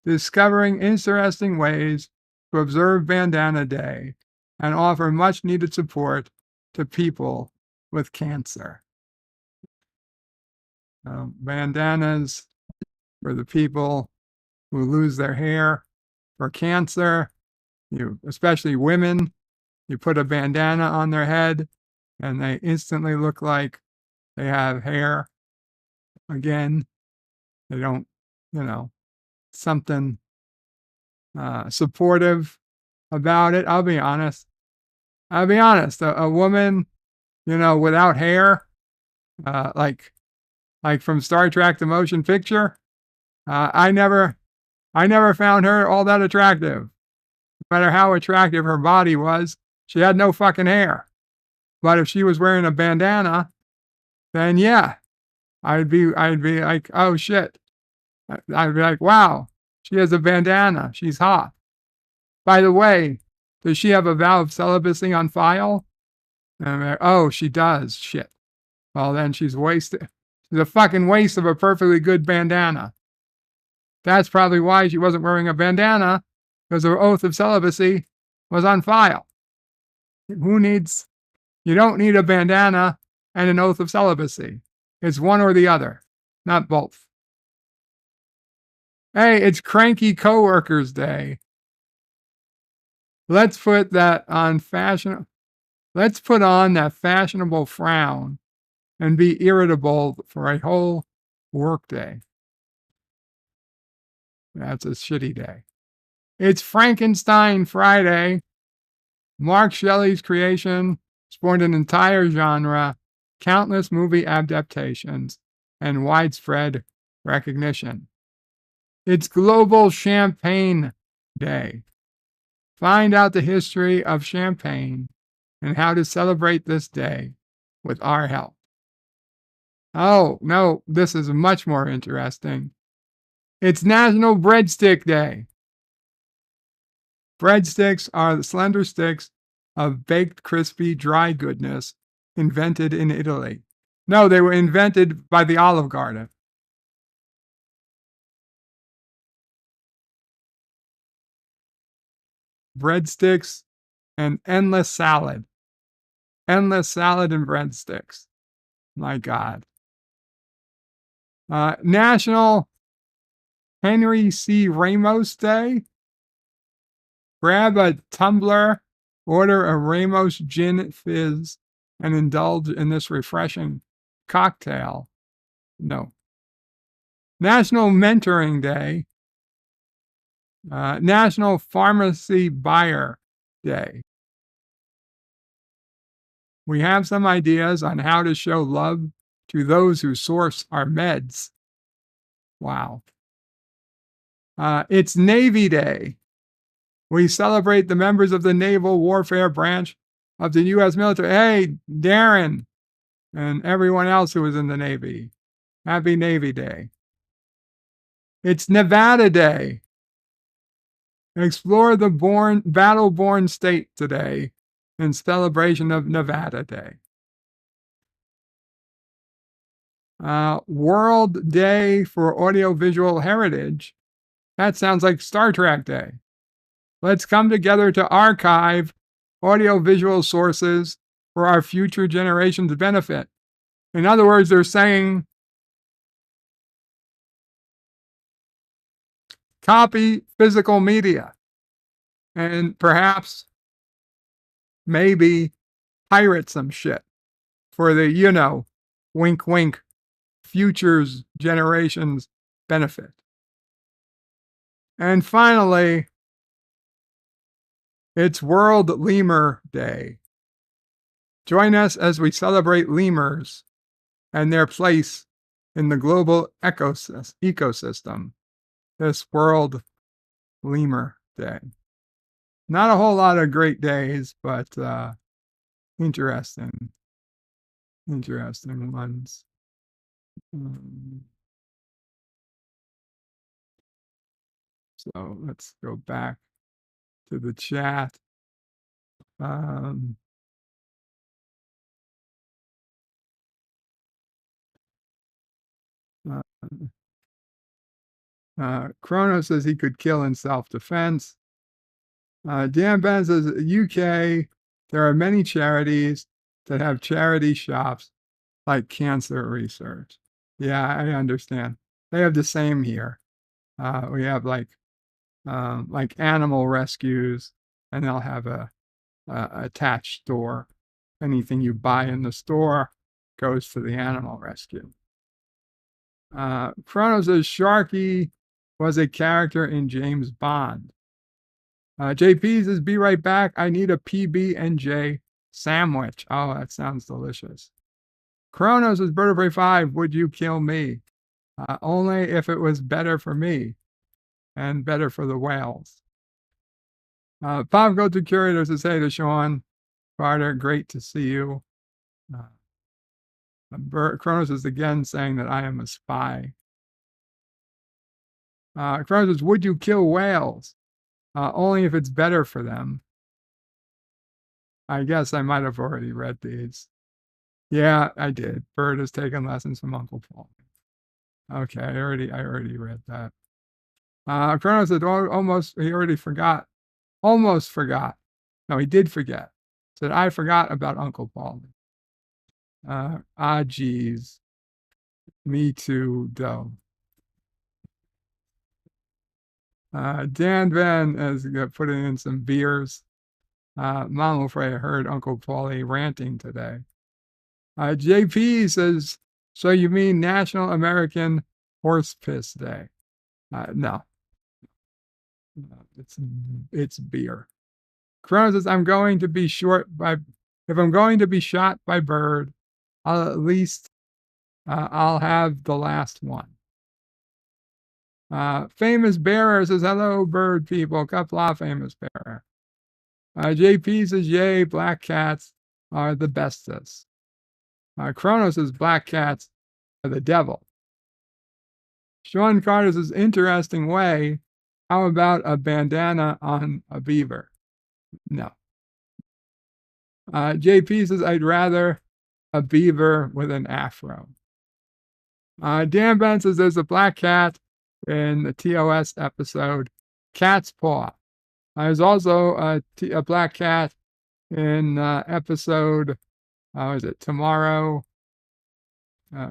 Discovering interesting ways to observe Bandana Day and offer much needed support to people with cancer. Bandanas for the people who lose their hair for cancer. Especially women, you put a bandana on their head and they instantly look like they have hair again. They don't, something supportive about it. I'll be honest. A woman, without hair, like from Star Trek: The Motion Picture, I never found her all that attractive. No matter how attractive her body was, she had no fucking hair. But if she was wearing a bandana, then yeah, I'd be like, oh shit. I'd be like, wow, she has a bandana. She's hot. By the way, does she have a vow of celibacy on file? And I'm like, oh, she does. Shit. Well, then she's wasted. She's a fucking waste of a perfectly good bandana. That's probably why she wasn't wearing a bandana, because her oath of celibacy was on file. You don't need a bandana and an oath of celibacy. It's one or the other, not both. Hey, it's Cranky Coworkers Day. Let's put on that fashionable frown and be irritable for a whole work day. That's a shitty day. It's Frankenstein Friday. Mark Shelley's creation spawned an entire genre, countless movie adaptations, and widespread recognition. It's Global Champagne Day. Find out the history of champagne and how to celebrate this day with our help. Oh, no, this is much more interesting. It's National Breadstick Day. Breadsticks are the slender sticks of baked, crispy, dry goodness invented in Italy. No, they were invented by the Olive Garden. Breadsticks and endless salad. Endless salad and breadsticks. My God. National Henry C. Ramos Day. Grab a tumbler, order a Ramos Gin Fizz, and indulge in this refreshing cocktail. No. National Mentoring Day. National Pharmacy Buyer Day. We have some ideas on how to show love to those who source our meds. Wow. It's Navy Day. We celebrate the members of the Naval Warfare Branch of the U.S. military. Hey, Darren, and everyone else who was in the Navy. Happy Navy Day. It's Nevada Day. Explore the battle-born state today in celebration of Nevada Day. World Day for Audiovisual Heritage. That sounds like Star Trek Day. Let's come together to archive audiovisual sources for our future generations' benefit. In other words, they're saying copy physical media and perhaps maybe pirate some shit for the, wink, wink, futures generations' benefit. And finally, it's World Lemur Day. Join us as we celebrate lemurs and their place in the global ecosystem. This World Lemur Day. Not a whole lot of great days, but interesting ones. So let's go back to the chat. Chrono says he could kill in self-defense. Dan Ben says, UK, there are many charities that have charity shops like cancer research. Yeah, I understand. They have the same here. We have like like animal rescues, and they'll have a attached store. Anything you buy in the store goes to the animal rescue. Chrono says Sharky was a character in James Bond. JP says, be right back. I need a PB&J sandwich. Oh, that sounds delicious. Chrono says, Bird of Prey 5, would you kill me? Only if it was better for me and better for the whales. Pop Go to Curator says, hey to Sean Carter, great to see you. Chronos is again saying that I am a spy. Chronos says, would you kill whales? Only if it's better for them. I guess I might have already read these. Yeah, I did. Bird has taken lessons from Uncle Paul. Okay, I already read that. Chronos said, he already forgot. Almost forgot. No, he did forget. Said, I forgot about Uncle Paul. Geez. Me too, though. Dan Van is putting in some beers. Mom afraid I heard Uncle Paulie ranting today. JP says, so you mean National American Horse Piss Day? No. It's beer. Chrono says, if I'm going to be shot by Bird, at least I'll have the last one. Famous Bearer says, hello, bird people. Kapla, Famous Bearer. JP says, yay, black cats are the bestest. Chrono says, black cats are the devil. Sean Carter says, interesting way. How about a bandana on a beaver? No. JP says, I'd rather a beaver with an afro. Dan Ben says, there's a black cat in the TOS episode, Cat's Paw. There's also a black cat in episode, is it Tomorrow?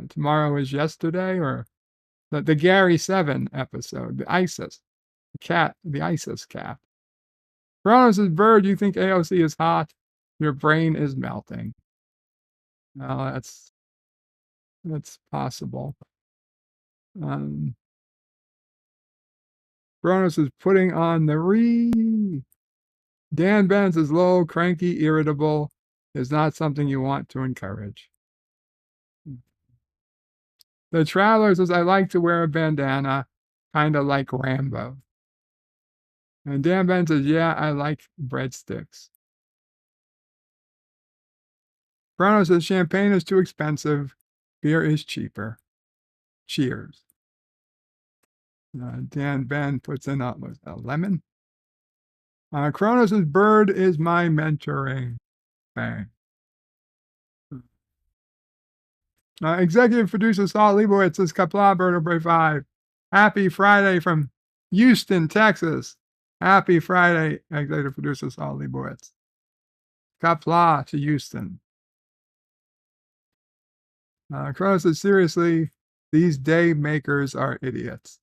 Tomorrow is Yesterday, or the Gary 7 episode, the ISIS cat, the ISIS cat. Chrono says, Bird, you think AOC is hot? Your brain is melting. No, that's possible. Kronos is putting on the Dan Benz is low, cranky, irritable. Is not something you want to encourage. The Traveler says, I like to wear a bandana, kind of like Rambo. And Dan Ben says, yeah, I like breadsticks. Chrono says, champagne is too expensive. Beer is cheaper. Cheers. Dan Ben puts in a lemon. Chrono says, Bird is my mentoring. Bang. Executive producer Saul Leibowitz says, Kapla, Bird of Prey 5. Happy Friday from Houston, Texas. Happy Friday, executive producer Saul Leibowitz. Kapla to Houston. Chrono says, seriously, these day makers are idiots.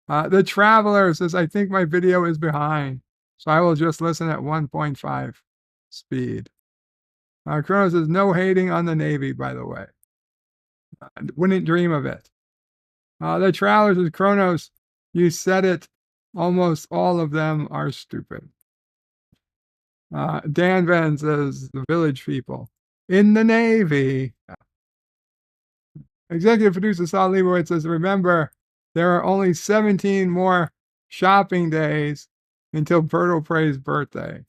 The Traveler says, I think my video is behind, so I will just listen at 1.5 speed. Chrono says, no hating on the Navy, by the way. Wouldn't dream of it. The Traveler says, Chronos, you said it. Almost all of them are stupid. Dan Van says, the village people. In the Navy. Executive producer Saul Leibowitz says, remember, there are only 17 more shopping days until Bird Prey's birthday.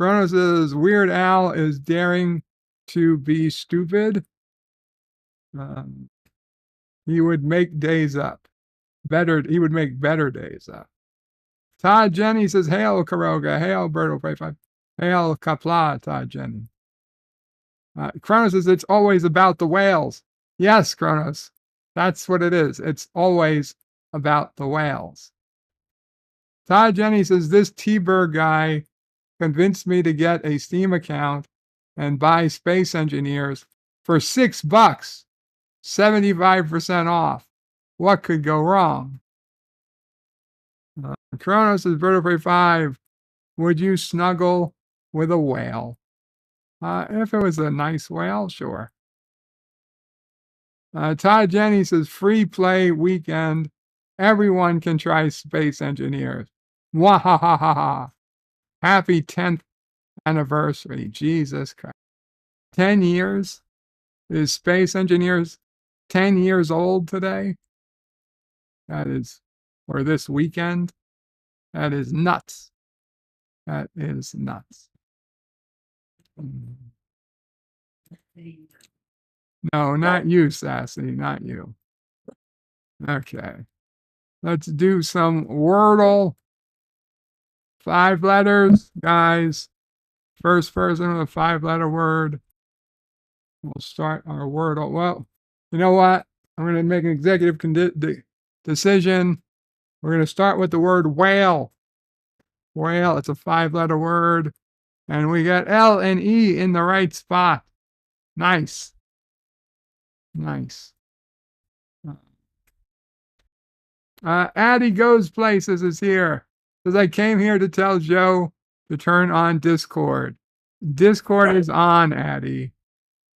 Chrono says, Weird Al is daring to be stupid. He would make days up. He would make better days up. Todd Jenny says, hail Karoga, hail Bird Prey 5, hail Kapla, Todd Jenny. Chronos says, it's always about the whales. Yes, Chronos, that's what it is. It's always about the whales. Todd Jenny says, this T-Bird guy convinced me to get a Steam account and buy Space Engineers for $6, 75% off. What could go wrong? Kronos is vertebrae 5. Would you snuggle with a whale? If it was a nice whale, sure. Todd Jenny says free play weekend. Everyone can try Space Engineers. Wahahaha. Happy 10th anniversary. Jesus Christ. 10 years? Is Space Engineers 10 years old today? That is, or this weekend? That is nuts. That is nuts. No, not you, Sassy, not you. Okay. Let's do some Wordle. 5 letters, guys. First person with a 5-letter word. We'll start our Wordle. Well, you know what? I'm going to make an executive decision. We're going to start with the word whale. Whale, it's a 5-letter word. And we got L and E in the right spot. Nice. Nice. Addie Goes Places is here. Says, I came here to tell Joe to turn on Discord. Discord is on, Addie.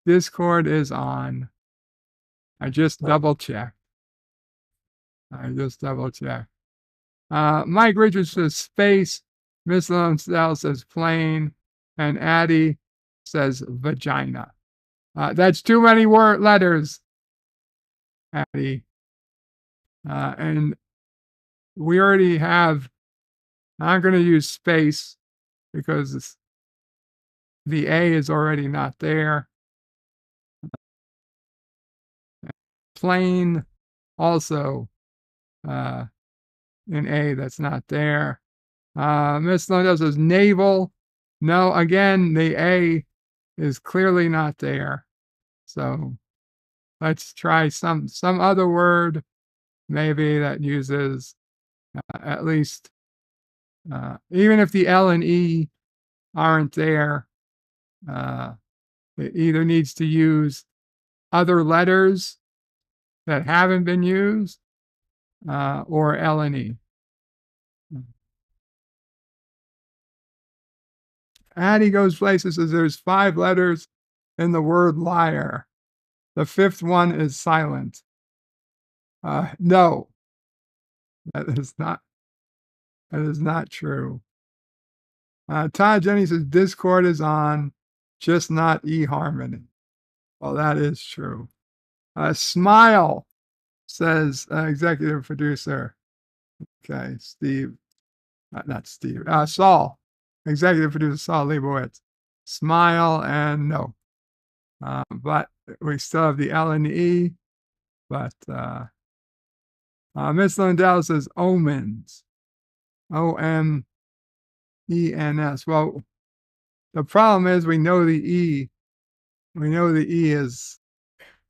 Discord is on. I just double checked. Mike Richards says space. Miss Lonsdale says plane. And Addie says vagina. That's too many letters, Addie. And we already have, I'm going to use space because the A is already not there. Plane also in A, that's not there. Miss Londell says naval. No, again, the A is clearly not there. So let's try some other word maybe that uses at least, even if the L and E aren't there, it either needs to use other letters that haven't been used or L and E. Addie Goes Places says there's 5 letters in the word liar. The 5th one is silent. No, that is not true. Todd Jenny says Discord is on, just not eHarmony. Well, that is true. Smile says executive producer. Okay, Steve. Not Steve. Saul. Executive producer Saul Leibowitz. Smile and no. But we still have the L and E. But Miss Lindell says omens. OMENS. Well, the problem is we know the E. We know the E is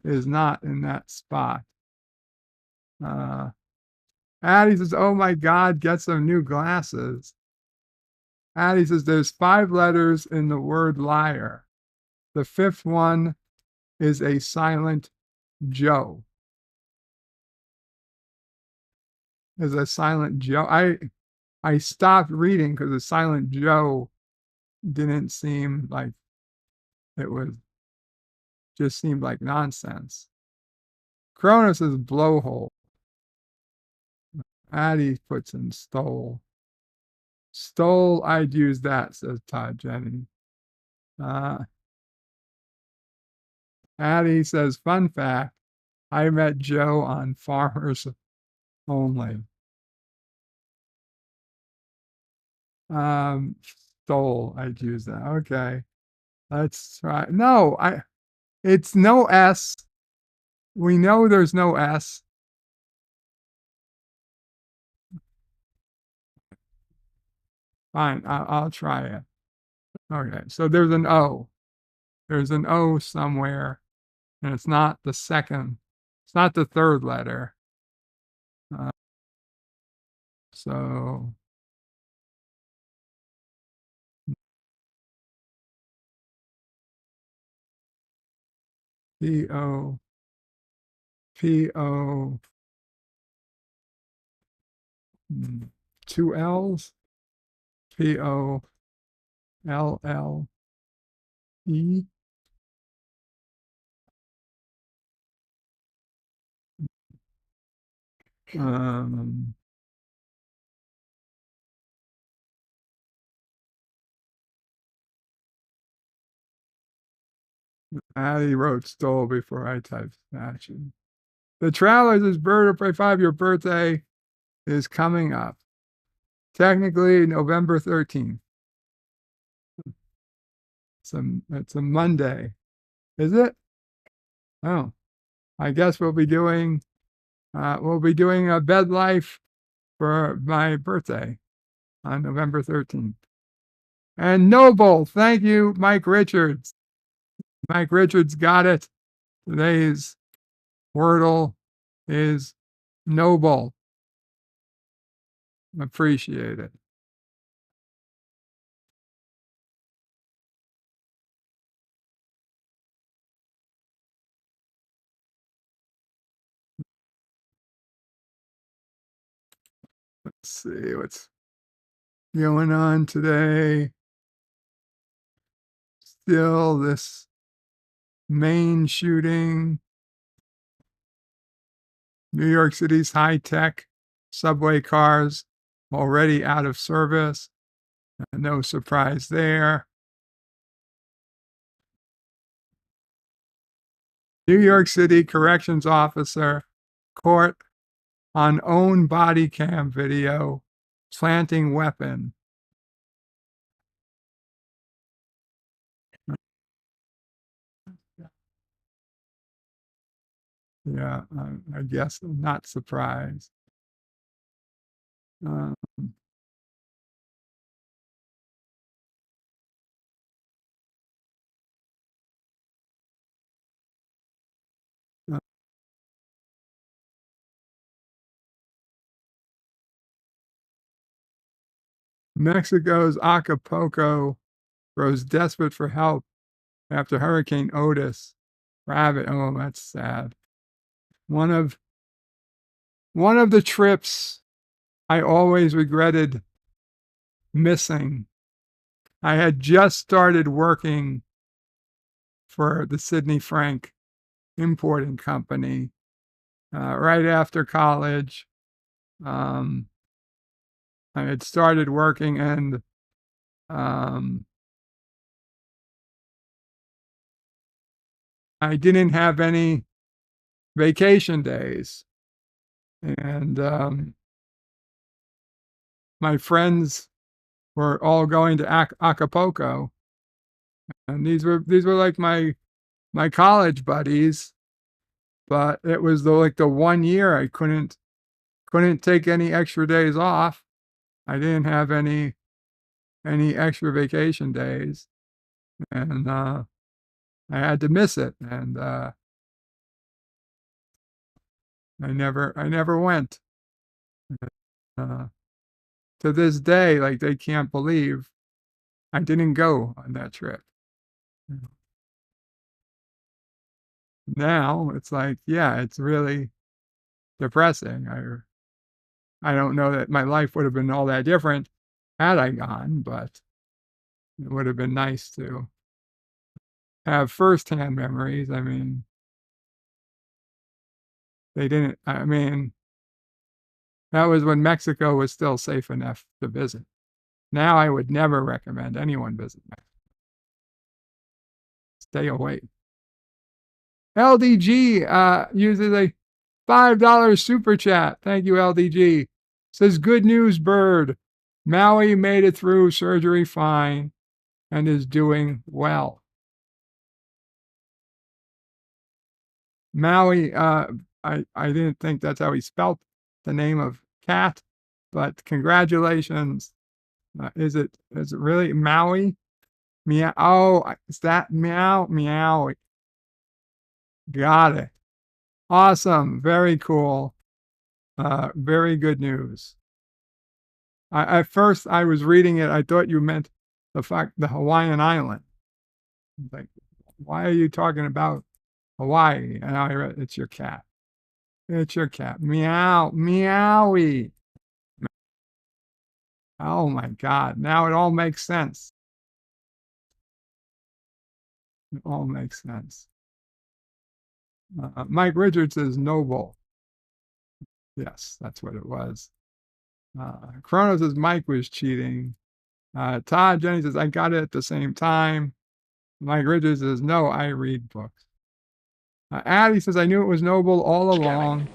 not in that spot. Addie says, oh my God, get some new glasses. Addie says there's 5 letters in the word liar. The 5th one is a silent Joe. Is a silent Joe. I stopped reading because the silent Joe didn't seem like it was, just seemed like nonsense. Cronus is blowhole. Addie puts in stole. Stole, I'd use that, says Todd Jenny. Addie says, fun fact, I met Joe on Farmers Only. Stole, I'd use that. Okay. Let's try. No, it's no S. We know there's no S. Fine, I'll try it. Okay, so there's an O. There's an O somewhere, and it's not the second. It's not the 3rd letter. So P-O. two L's, P-O-L-L-E. Addie wrote stole before I typed action. The Travelers is Bird of Prey 5. Your birthday is coming up. Technically, November 13th. It's a Monday. Is it? Oh, I guess we'll be doing a bed life for my birthday on November 13th. And Noble, thank you, Mike Richards. Mike Richards got it. Today's Wordle is Noble. Appreciate it. Let's see what's going on today. Still this Maine shooting. New York City's high-tech subway cars already out of service. No surprise there. New York City corrections officer caught on own body cam video planting weapon. Yeah, I guess I'm not surprised. Mexico's Acapulco grows desperate for help after Hurricane Otis. Rabbit, oh, that's sad. One of the trips I always regretted missing. I had just started working for the Sidney Frank importing company right after college. I had started working and I didn't have any vacation days. And my friends were all going to Acapulco. And these were like my college buddies, but it was the 1 year I couldn't take any extra days off. I didn't have any extra vacation days, and I had to miss it, and I never went. To this day, like, they can't believe I didn't go on that trip. Now it's like, yeah, it's really depressing. I don't know that my life would have been all that different had I gone, but it would have been nice to have firsthand memories. I mean, that was when Mexico was still safe enough to visit. Now I would never recommend anyone visit Mexico. Stay away. LDG uses a $5 super chat. Thank you, LDG. Says, good news, Bird. Maui made it through surgery fine and is doing well. Maui, I didn't think that's how he spelt the name of cat, but congratulations. Is it really Maui? Meow. Oh, is that meow? Meow. Got it. Awesome. Very cool. Very good news. At first I was reading it, I thought you meant the Hawaiian island. Like, why are you talking about Hawaii? And I read, it's your cat. It's your cat. Meow. Meowie. Oh my God. Now it all makes sense. It all makes sense. Mike Richards is noble. Yes, that's what it was. Chrono says Mike was cheating. Todd Jenny says, I got it at the same time. Mike Richards says, no, I read books. Addie says, I knew it was noble all along.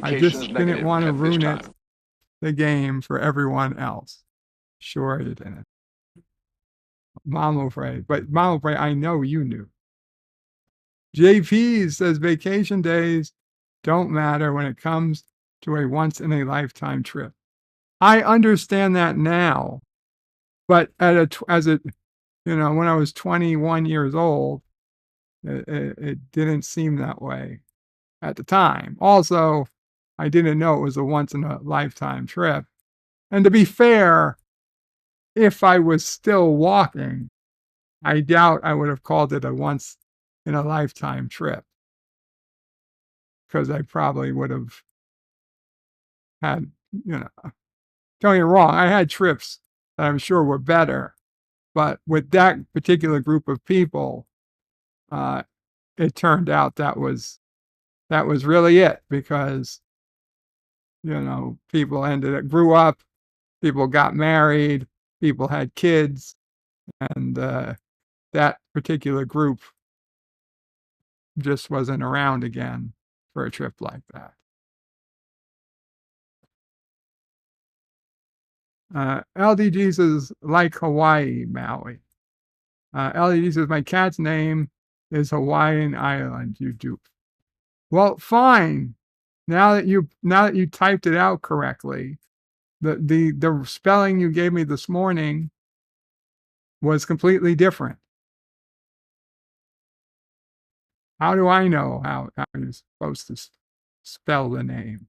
I just didn't want to ruin it, the game, for everyone else. Sure you didn't. Mama afraid. But Mama afraid, I know you knew. JP says vacation days don't matter when it comes to a once in a lifetime trip. I understand that now, but when I was 21 years old, it didn't seem that way at the time. Also, I didn't know it was a once in a lifetime trip. And to be fair, if I was still walking, I doubt I would have called it a once in a lifetime trip, because I probably would have had, don't get me wrong, I had trips that I'm sure were better, but with that particular group of people, it turned out that was really it, because people grew up, people got married, people had kids, and that particular group just wasn't around again for a trip like that. LDG says, like Hawaii, Maui. LDG says, my cat's name is Hawaiian Island, you dupe. Well, fine. Now that you typed it out correctly, the spelling you gave me this morning was completely different. How do I know how you're supposed to spell the name?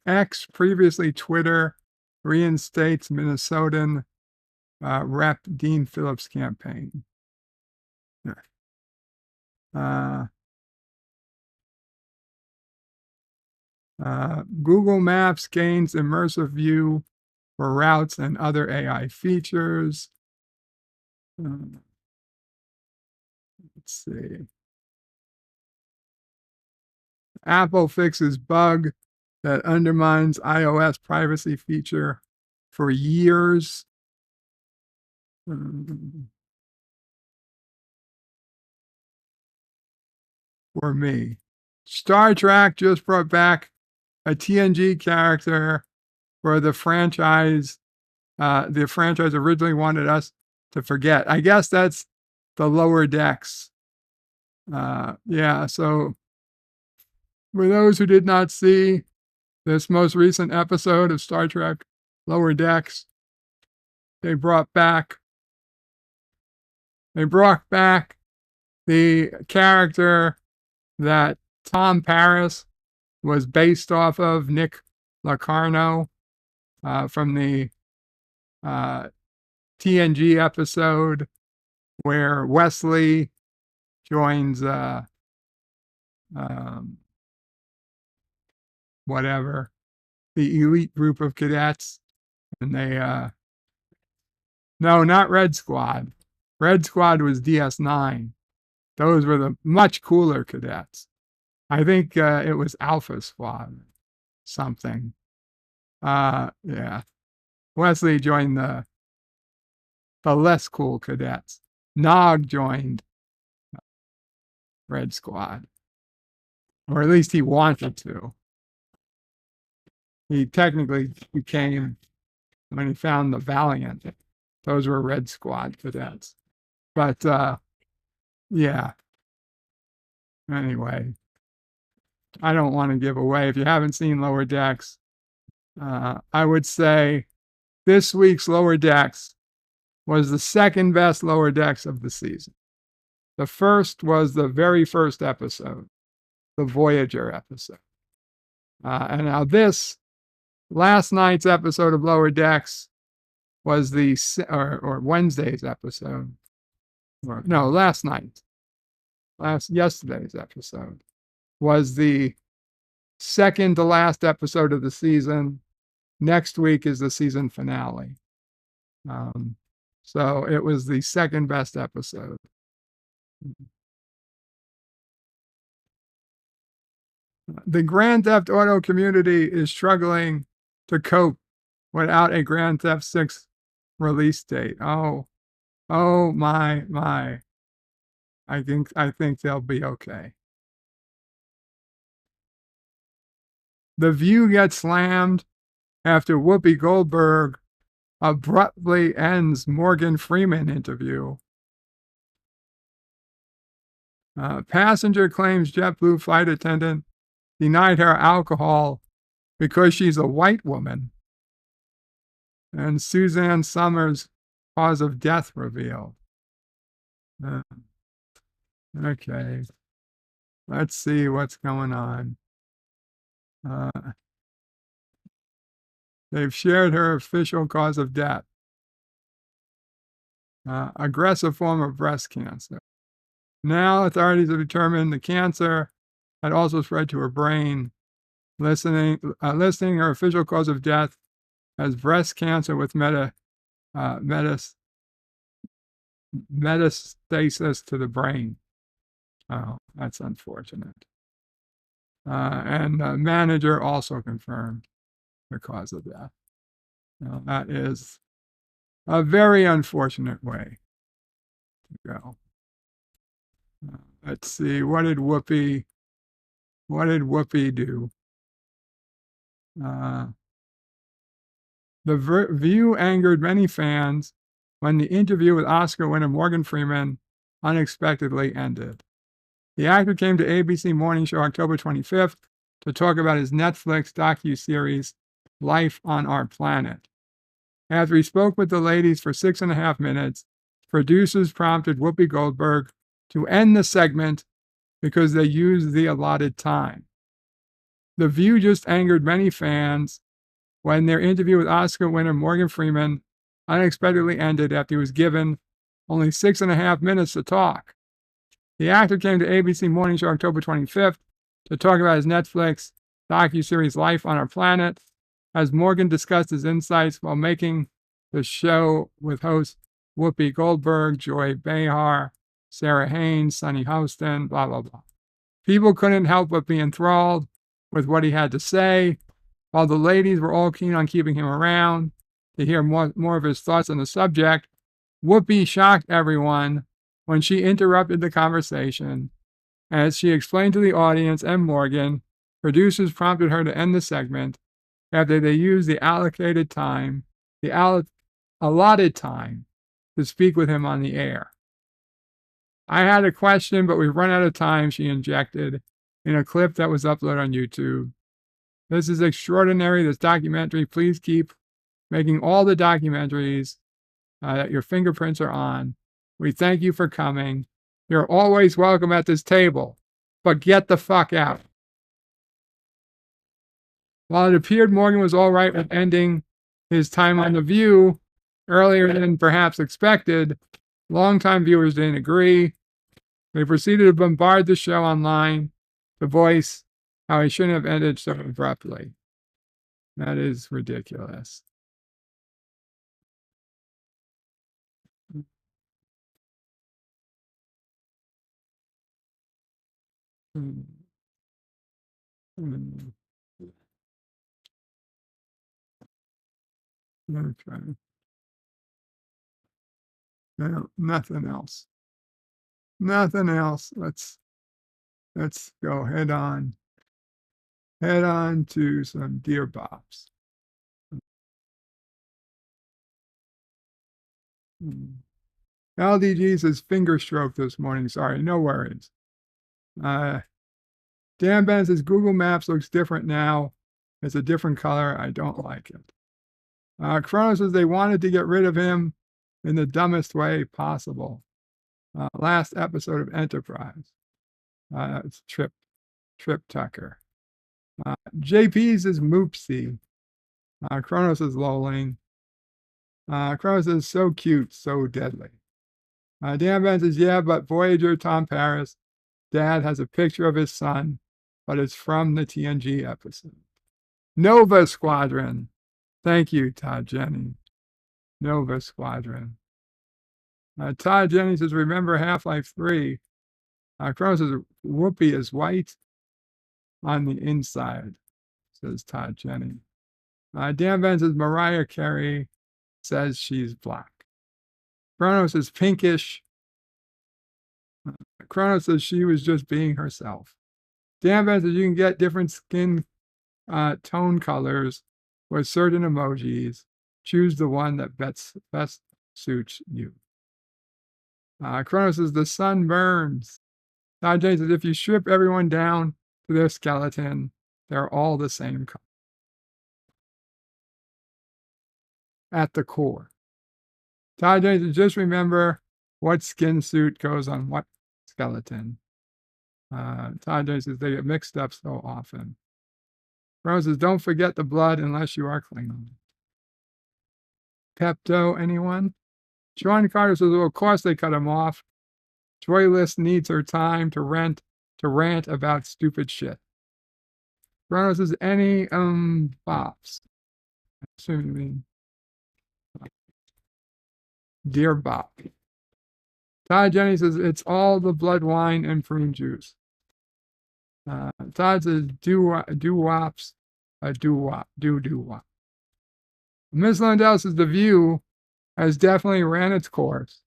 X, previously Twitter, reinstates Minnesotan Rep. Dean Phillips campaign. Google Maps gains immersive view for routes and other AI features. Let's see. Apple fixes bug that undermines iOS privacy feature for years. For me. Star Trek just brought back a TNG character for the franchise. The franchise originally wanted us to forget. I guess that's the Lower Decks. Yeah, so for those who did not see this most recent episode of Star Trek Lower Decks, they brought back the character that Tom Paris was based off of, Nick Locarno, from the TNG episode where Wesley joins whatever, the elite group of cadets, and they no, not Red Squad. Red Squad was DS9. Those were the much cooler cadets. I think it was Alpha Squad, something. Yeah. Wesley joined the less cool cadets. Nog joined Red Squad, or at least he wanted to. He technically became, when he found the Valiant, those were Red Squad cadets. But yeah. Anyway, I don't want to give away. If you haven't seen Lower Decks, I would say this week's Lower Decks was the second best Lower Decks of the season. The first was the very first episode, the Voyager episode. And now last night's episode of Lower Decks was or Wednesday's episode. Last night. yesterday's episode was the second to last episode of the season. Next week is the season finale. So it was the second best episode. The Grand Theft Auto community is struggling to cope without a Grand Theft 6 release date. Oh my. I think they'll be okay. The View gets slammed after Whoopi Goldberg abruptly ends Morgan Freeman interview. Passenger claims JetBlue flight attendant denied her alcohol because she's a white woman. And Suzanne Summers' cause of death revealed. Okay. Let's see what's going on. They've shared her official cause of death. Aggressive form of breast cancer. Now authorities have determined the cancer had also spread to her brain, listing her official cause of death as breast cancer with metastasis to the brain. Oh, that's unfortunate. And the manager also confirmed the cause of death. Now, that is a very unfortunate way to go. Let's see, what did Whoopi do? The View angered many fans when the interview with Oscar winner Morgan Freeman unexpectedly ended. The actor came to ABC Morning Show October 25th to talk about his Netflix docuseries, Life on Our Planet. After he spoke with the ladies for 6.5 minutes, producers prompted Whoopi Goldberg to end the segment because they used the allotted time. The View just angered many fans when their interview with Oscar winner Morgan Freeman unexpectedly ended after he was given only 6.5 minutes to talk. The actor came to ABC Morning Show October 25th to talk about his Netflix docuseries Life on Our Planet, as Morgan discussed his insights while making the show with hosts Whoopi Goldberg, Joy Behar, Sarah Haynes, Sunny Hostin, blah, blah, blah. People couldn't help but be enthralled with what he had to say, while the ladies were all keen on keeping him around to hear more of his thoughts on the subject. Whoopi shocked everyone when she interrupted the conversation. As she explained to the audience and Morgan, producers prompted her to end the segment after they used the allotted time to speak with him on the air. I had a question, but we've run out of time, she injected in a clip that was uploaded on YouTube. This is extraordinary, this documentary. Please keep making all the documentaries that your fingerprints are on. We thank you for coming. You're always welcome at this table, but get the fuck out. While it appeared Morgan was all right with ending his time on The View earlier than perhaps expected, longtime viewers didn't agree. They proceeded to bombard the show online to voice how he shouldn't have ended so abruptly. That is ridiculous. Okay. No, nothing else. Nothing else. Let's go head on to some Dear Bops. LDG says finger stroke this morning. Sorry, no worries. Dan Ben says Google Maps looks different now. It's a different color. I don't like it. Chrono says they wanted to get rid of him in the dumbest way possible. Last episode of Enterprise. It's Trip Tucker. JP's is Moopsy. Kronos is lolling. Kronos is so cute, so deadly. Dan Ben says, yeah, but Voyager, Tom Paris, Dad has a picture of his son, but it's from the TNG episode. Nova Squadron. Thank you, Todd Jennings. Nova Squadron. Todd Jennings says, remember Half-Life 3. Chrono says, Whoopi is white on the inside, says Todd Jennings. Dan Ben says, Mariah Carey says she's black. Chrono says, pinkish. Chrono says she was just being herself. Dan Ben says, you can get different skin tone colors with certain emojis. Choose the one that best suits you. Chrono says, the sun burns. Todd Jennings says, if you strip everyone down to their skeleton, they're all the same color. At the core. Todd Jennings says, just remember what skin suit goes on what skeleton. Todd Jennings says, they get mixed up so often. Chrono says, don't forget the blood unless you are Klingon. Pepto, anyone? Sean Carter says, well, of course they cut him off. Joyless needs her time to rant about stupid shit. Chrono says, any bops? I assume you mean Dear Bop. Todd Jennings says, it's all the blood wine and prune juice. Todd says, do-wops, do-wop. Miss Lundell says, The View has definitely ran its course.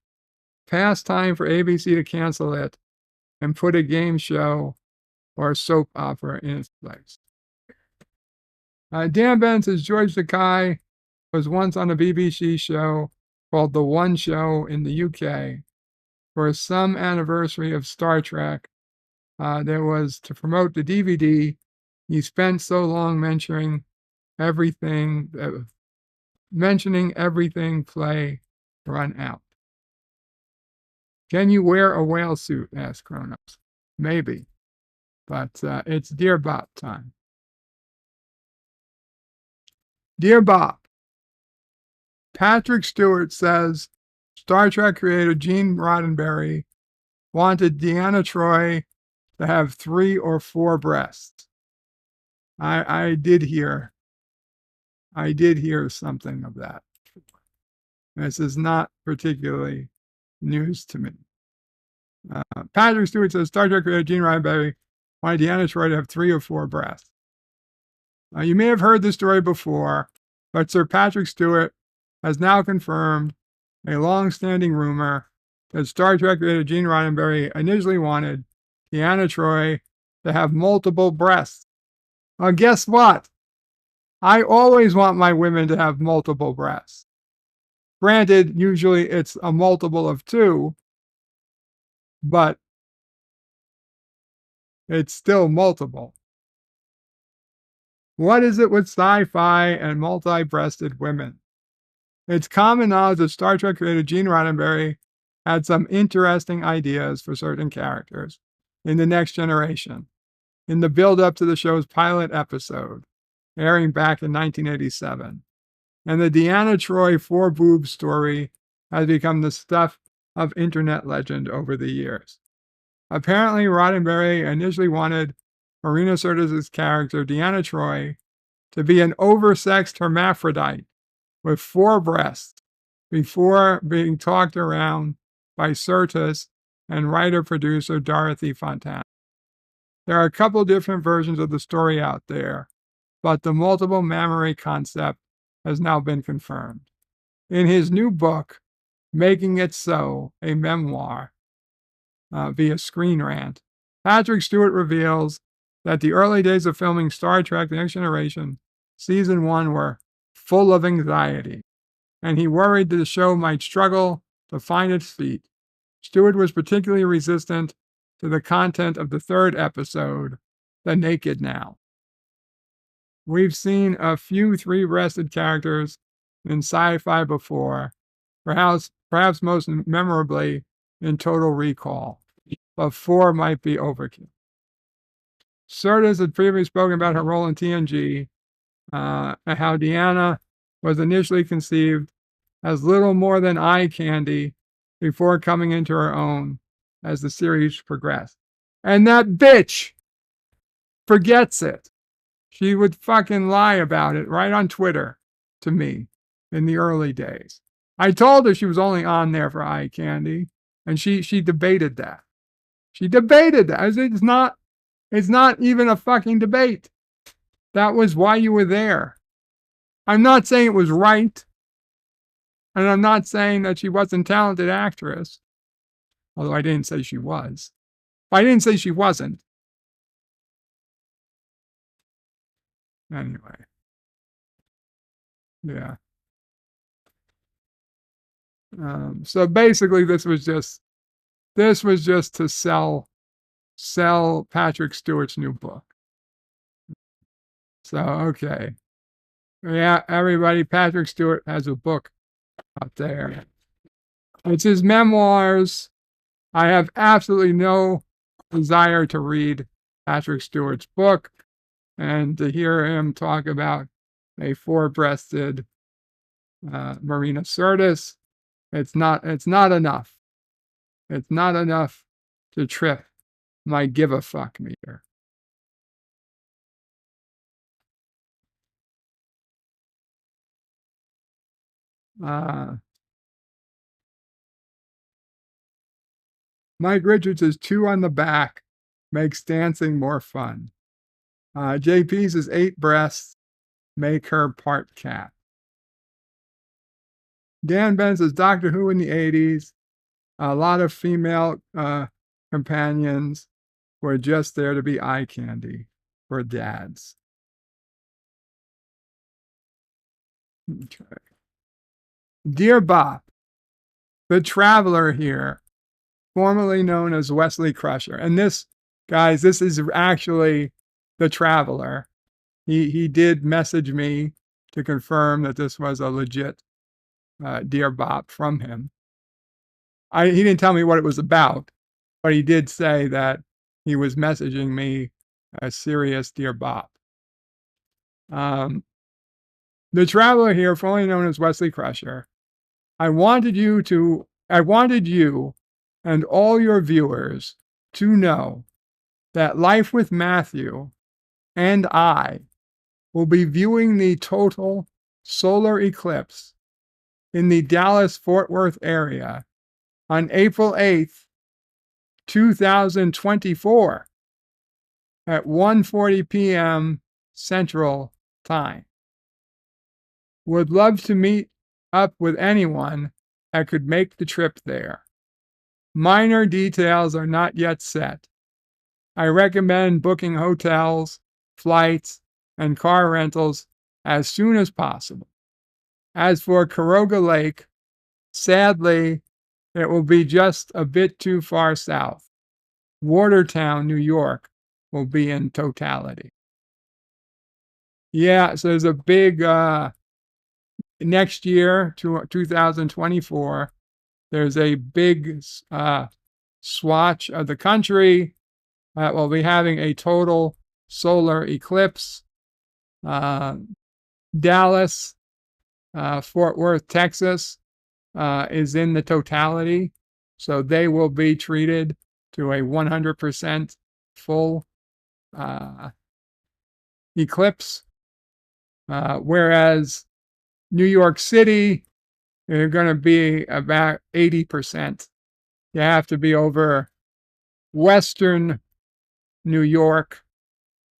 Past time for ABC to cancel it and put a game show or a soap opera in its place. Dan Ben says, George Takei was once on a BBC show called The One Show in the UK for some anniversary of Star Trek. There was to promote the DVD. He spent so long mentioning everything play run out. Can you wear a whale suit? Asked Kronos. Maybe, but it's Dear Bob time. Dear Bob, Patrick Stewart says Star Trek creator Gene Roddenberry wanted Deanna Troi to have 3 or 4 breasts. I did hear something of that. This is not particularly news to me. Patrick Stewart says Star Trek creator Gene Roddenberry wanted Deanna Troi to have 3 or 4 breasts. You may have heard this story before, but Sir Patrick Stewart has now confirmed a long-standing rumor that Star Trek creator Gene Roddenberry initially wanted Deanna Troi to have multiple breasts. Well, guess what? I always want my women to have multiple breasts. Granted, usually it's a multiple of 2, but it's still multiple. What is it with sci-fi and multi-breasted women? It's common knowledge that Star Trek creator Gene Roddenberry had some interesting ideas for certain characters in The Next Generation, in the build-up to the show's pilot episode, airing back in 1987. And the Deanna Troi 4 boob story has become the stuff of internet legend over the years. Apparently, Roddenberry initially wanted Marina Sirtis' character, Deanna Troi, to be an oversexed hermaphrodite with 4 breasts before being talked around by Sirtis and writer-producer Dorothy Fontana. There are a couple different versions of the story out there, but the multiple mammary concept has now been confirmed. In his new book, Making It So, a memoir via Screen Rant, Patrick Stewart reveals that the early days of filming Star Trek The Next Generation Season 1 were full of anxiety, and he worried that the show might struggle to find its feet. Stewart was particularly resistant to the content of the 3rd episode, The Naked Now. We've seen a few 3-breasted characters in sci-fi before, perhaps most memorably in Total Recall, but 4 might be overkill. Sirtis had previously spoken about her role in TNG, and how Deanna was initially conceived as little more than eye candy before coming into her own as the series progressed. And that bitch forgets it. She would fucking lie about it right on Twitter to me in the early days. I told her she was only on there for eye candy, and she debated that. She debated that. It's not even a fucking debate. That was why you were there. I'm not saying it was right, and I'm not saying that she wasn't a talented actress, although I didn't say she was. I didn't say she wasn't. Anyway. Yeah. So basically this was just to sell Patrick Stewart's new book. So, okay. Yeah, everybody, Patrick Stewart has a book out there. It's his memoirs. I have absolutely no desire to read Patrick Stewart's book and to hear him talk about a four-breasted Marina Sirtis. It's not enough. It's not enough to trip my give a fuck meter. Mike Richards is 2 on the back, makes dancing more fun. JP's is 8 breasts, make her part cat. Dan Ben says Doctor Who in the 80s. A lot of female companions were just there to be eye candy for dads. Okay. Dear Bob, the Traveler here, formerly known as Wesley Crusher. And this, guys, this is actually the Traveler. He did message me to confirm that this was a legit Dear Bob from him. He didn't tell me what it was about, but he did say that he was messaging me a serious Dear Bob. The Traveler here, formerly known as Wesley Crusher. I wanted you and all your viewers to know that Life with Matthew and I will be viewing the total solar eclipse in the Dallas-Fort Worth area on April 8th, 2024 at 1:40 p.m. Central Time. Would love to meet up with anyone that could make the trip there. Minor details are not yet set. I recommend booking hotels, flights, and car rentals as soon as possible. As for Caroga Lake, sadly, it will be just a bit too far south. Watertown, New York, will be in totality. Yeah, so there's a big, next year, 2024, there's a big swatch of the country that will be having a total solar eclipse. Dallas, Fort Worth, Texas, is in the totality. So they will be treated to a 100% full eclipse. Whereas New York City, they're going to be about 80%. You have to be over Western New York,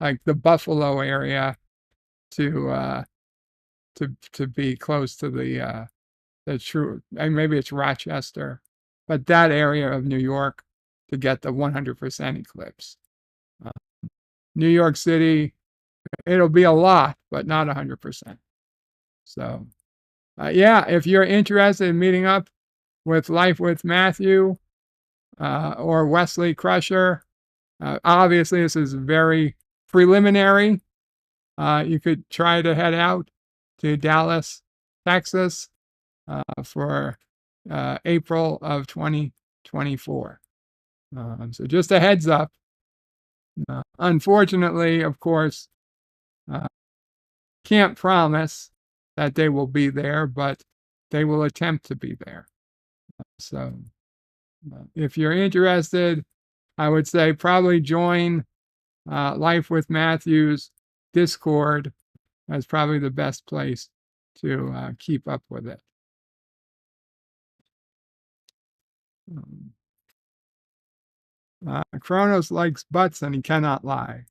like the Buffalo area, to be close to the true. And maybe it's Rochester, but that area of New York to get the 100% eclipse. New York City, it'll be a lot, but not 100%. So, yeah, if you're interested in meeting up with Life with Matthew or Wesley Crusher, obviously this is very preliminary. You could try to head out to Dallas, Texas for April of 2024. So just a heads up. Unfortunately, of course, can't promise that they will be there, but they will attempt to be there. So if you're interested, I would say probably join Life with Matthew's Discord. That's probably the best place to keep up with it. Kronos likes butts and he cannot lie.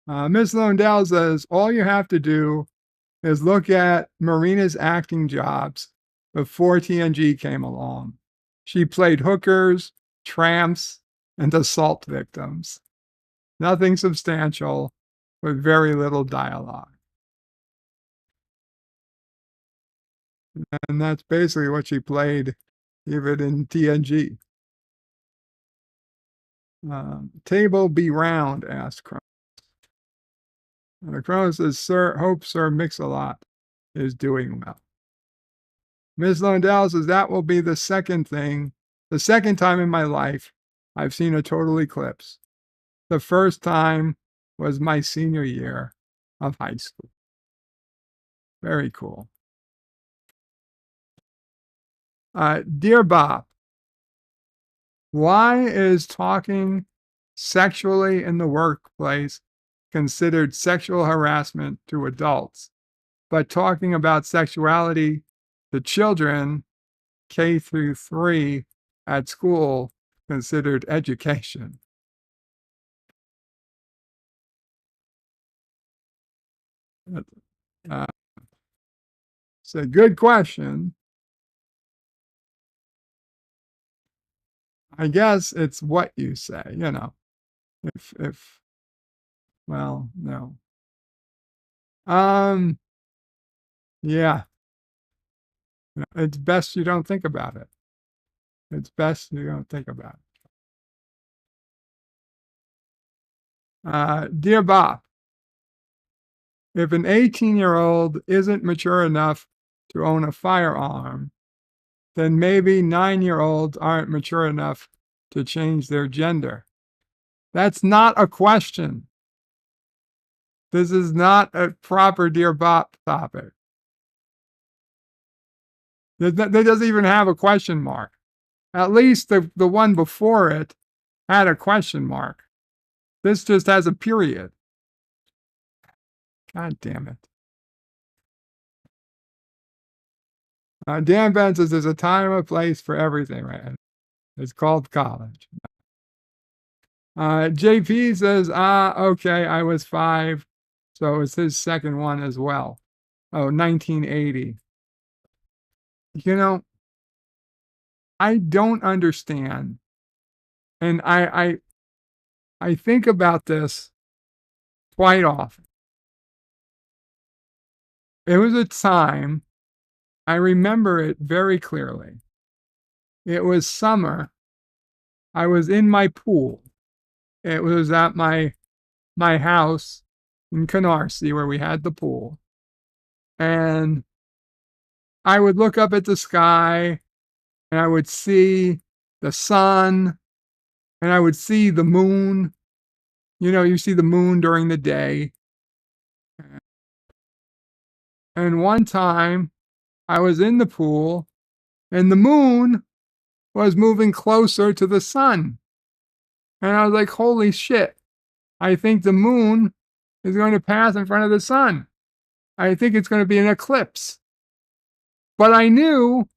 Miss Londell says, all you have to do is look at Marina's acting jobs before TNG came along. She played hookers, tramps, and assault victims. Nothing substantial, with very little dialogue. And that's basically what she played even in TNG. Table be round, asked Kronos. Kronos says, Sir, hope Sir Mix-a-Lot is doing well. Ms. Londell says, that will be the second time in my life I've seen a total eclipse. The first time was my senior year of high school. Very cool. Dear Bob, why is talking sexually in the workplace considered sexual harassment to adults, but talking about sexuality to children K through 3 at school considered education? It's a good question. I guess it's what you say, you know. Well, no. Yeah. It's best you don't think about it. It's best you don't think about it. Dear Bob, if an 18-year-old isn't mature enough to own a firearm, then maybe 9-year-olds aren't mature enough to change their gender. That's not a question. This is not a proper Dear Bob topic. That doesn't even have a question mark. At least the one before it had a question mark. This just has a period. God damn it. Dan Ben says there's a time and a place for everything, right? It's called college. JP says, okay, I was 5. So it's his second one as well. Oh, 1980. You know, I don't understand. And I think about this quite often. It was a time, I remember it very clearly. It was summer. I was in my pool. It was at my house in Canarsie where we had the pool. And I would look up at the sky and I would see the sun and I would see the moon. You know, you see the moon during the day. And one time I was in the pool and the moon was moving closer to the sun. And I was like, holy shit, I think the moon is going to pass in front of the sun. I think it's going to be an eclipse. But I knew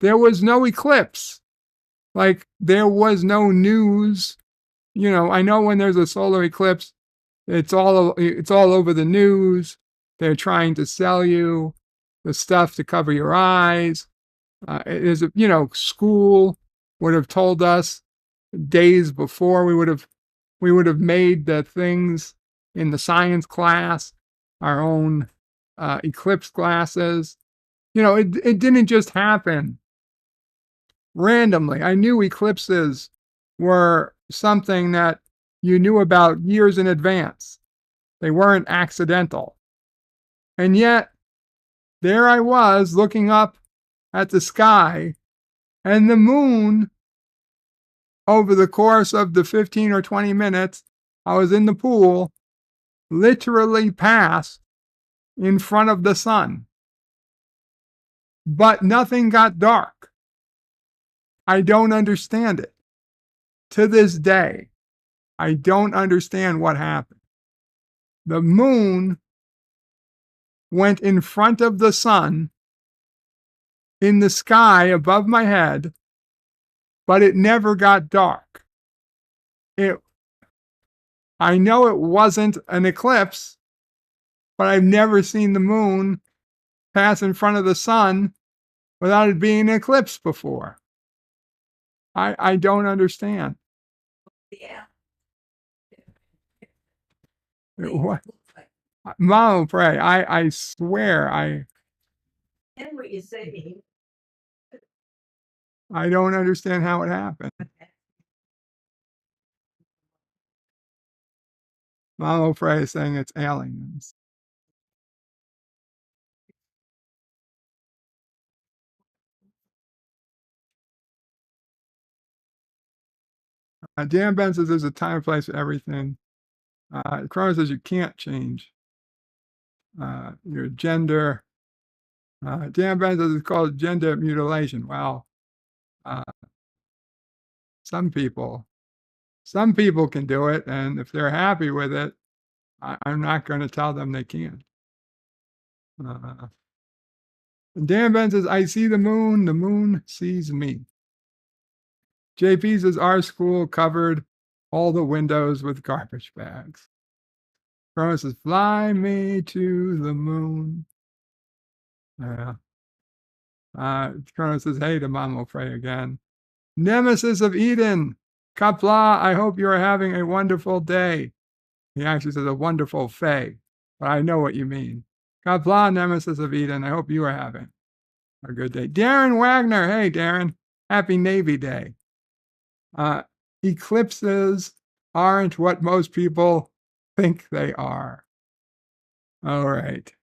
there was no eclipse. Like, there was no news. You know, I know when there's a solar eclipse, it's all over the news. They're trying to sell you the stuff to cover your eyes. It is, you know, school would have told us days before. We would have made the things in the science class, our own eclipse glasses. You know, it didn't just happen randomly. I knew eclipses were something that you knew about years in advance. They weren't accidental. And yet, there I was looking up at the sky, and the moon, over the course of the 15 or 20 minutes I was in the pool, literally passed in front of the sun. But nothing got dark. I don't understand it. to this day, I don't understand what happened. The moon went in front of the sun in the sky above my head, but it never got dark. I know it wasn't an eclipse, but I've never seen the moon pass in front of the sun without it being an eclipse before. I don't understand. Yeah. What? Mama pray. I swear And what you're saying. I don't understand how it happened. Mama pray is saying it's aliens. Dan Ben says there's a time and place for everything. Cronin says you can't change your gender. Dan Ben says it's called gender mutilation. Well, some people can do it, and if they're happy with it, I'm not going to tell them they can't. Dan Ben says, I see the moon sees me. JP says, our school covered all the windows with garbage bags. Cronin says, fly me to the moon. Yeah. Cronin says, hey to Mama Frey again. Nemesis of Eden, Kapla, I hope you are having a wonderful day. He actually says a wonderful fay, but I know what you mean. Kapla, Nemesis of Eden, I hope you are having a good day. Darren Wagner, hey Darren, happy Navy Day. Eclipses aren't what most people think they are. All right.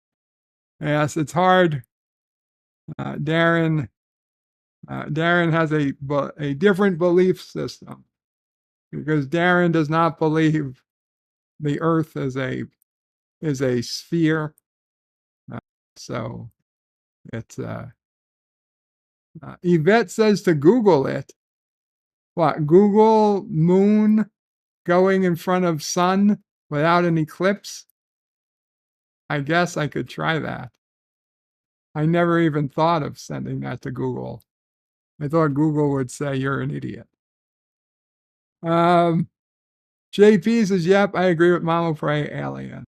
Yes, it's hard. Darren has a different belief system because Darren does not believe the Earth is a sphere. So it's Yvette says to Google it. What? Google moon going in front of sun without an eclipse? I guess I could try that. I never even thought of sending that to Google. I thought Google would say you're an idiot. JP says, yep, I agree with Mama Frey, aliens.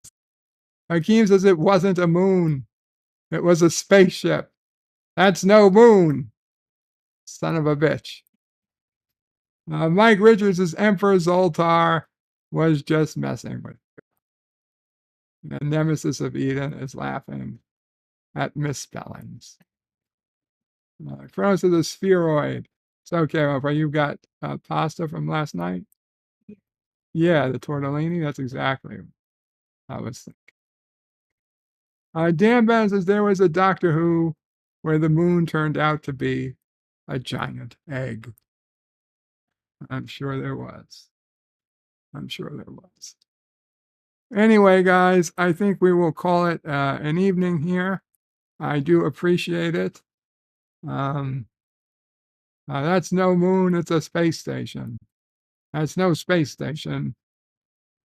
Hakeem says it wasn't a moon. It was a spaceship. That's no moon. Son of a bitch. Mike Richards says Emperor Zoltar was just messing with you. The Nemesis of Eden is laughing at misspellings. Cronos is a spheroid. It's okay, Oprah. You got pasta from last night? Yeah, the tortellini. That's exactly what I was thinking. Dan Ben says there was a Doctor Who where the moon turned out to be a giant egg. I'm sure there was. Anyway, guys, I think we will call it an evening here. I do appreciate it. That's no moon, it's a space station. That's no space station.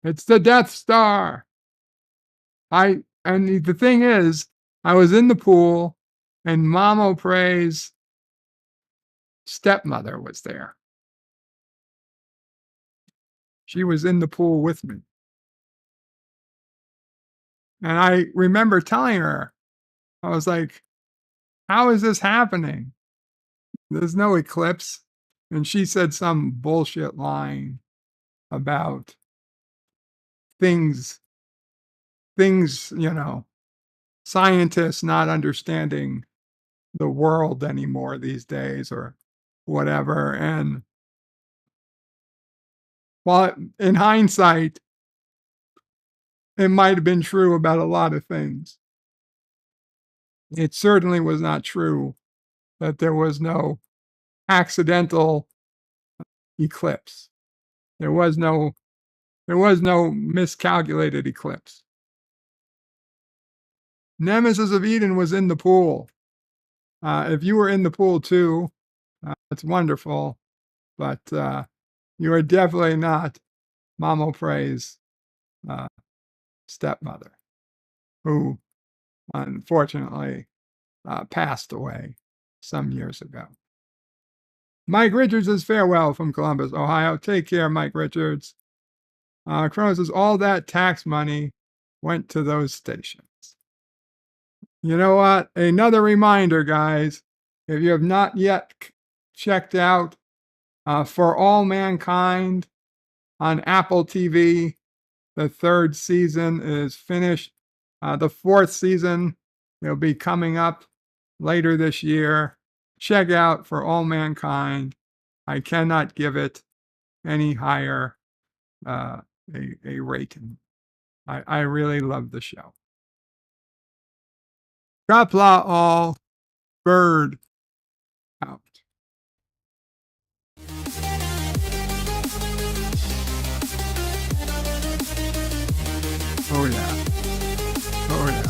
It's the Death Star. And the thing is, I was in the pool and Mama Pray's stepmother was there. She was in the pool with me. And I remember telling her, I was like, how is this happening? There's no eclipse. And she said some bullshit line about things, scientists not understanding the world anymore these days or whatever. And while in hindsight, it might have been true about a lot of things, it certainly was not true that there was no accidental eclipse. There was no miscalculated eclipse. Nemesis of Eden was in the pool. If you were in the pool too, it's wonderful. But You are definitely not Mama Prey's stepmother, who unfortunately passed away some years ago. Mike Richards' farewell from Columbus, Ohio. Take care, Mike Richards. Crow says all that tax money went to those stations. You know what? Another reminder, guys. If you have not yet checked out For All Mankind on Apple TV, the 3rd season is finished. The 4th season will be coming up later this year. Check out For All Mankind. I cannot give it any higher a rating. I really love the show. Kapla all, bird out. Oh yeah. Oh yeah.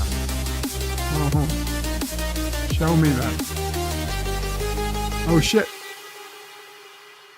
Oh, show me that. Oh shit.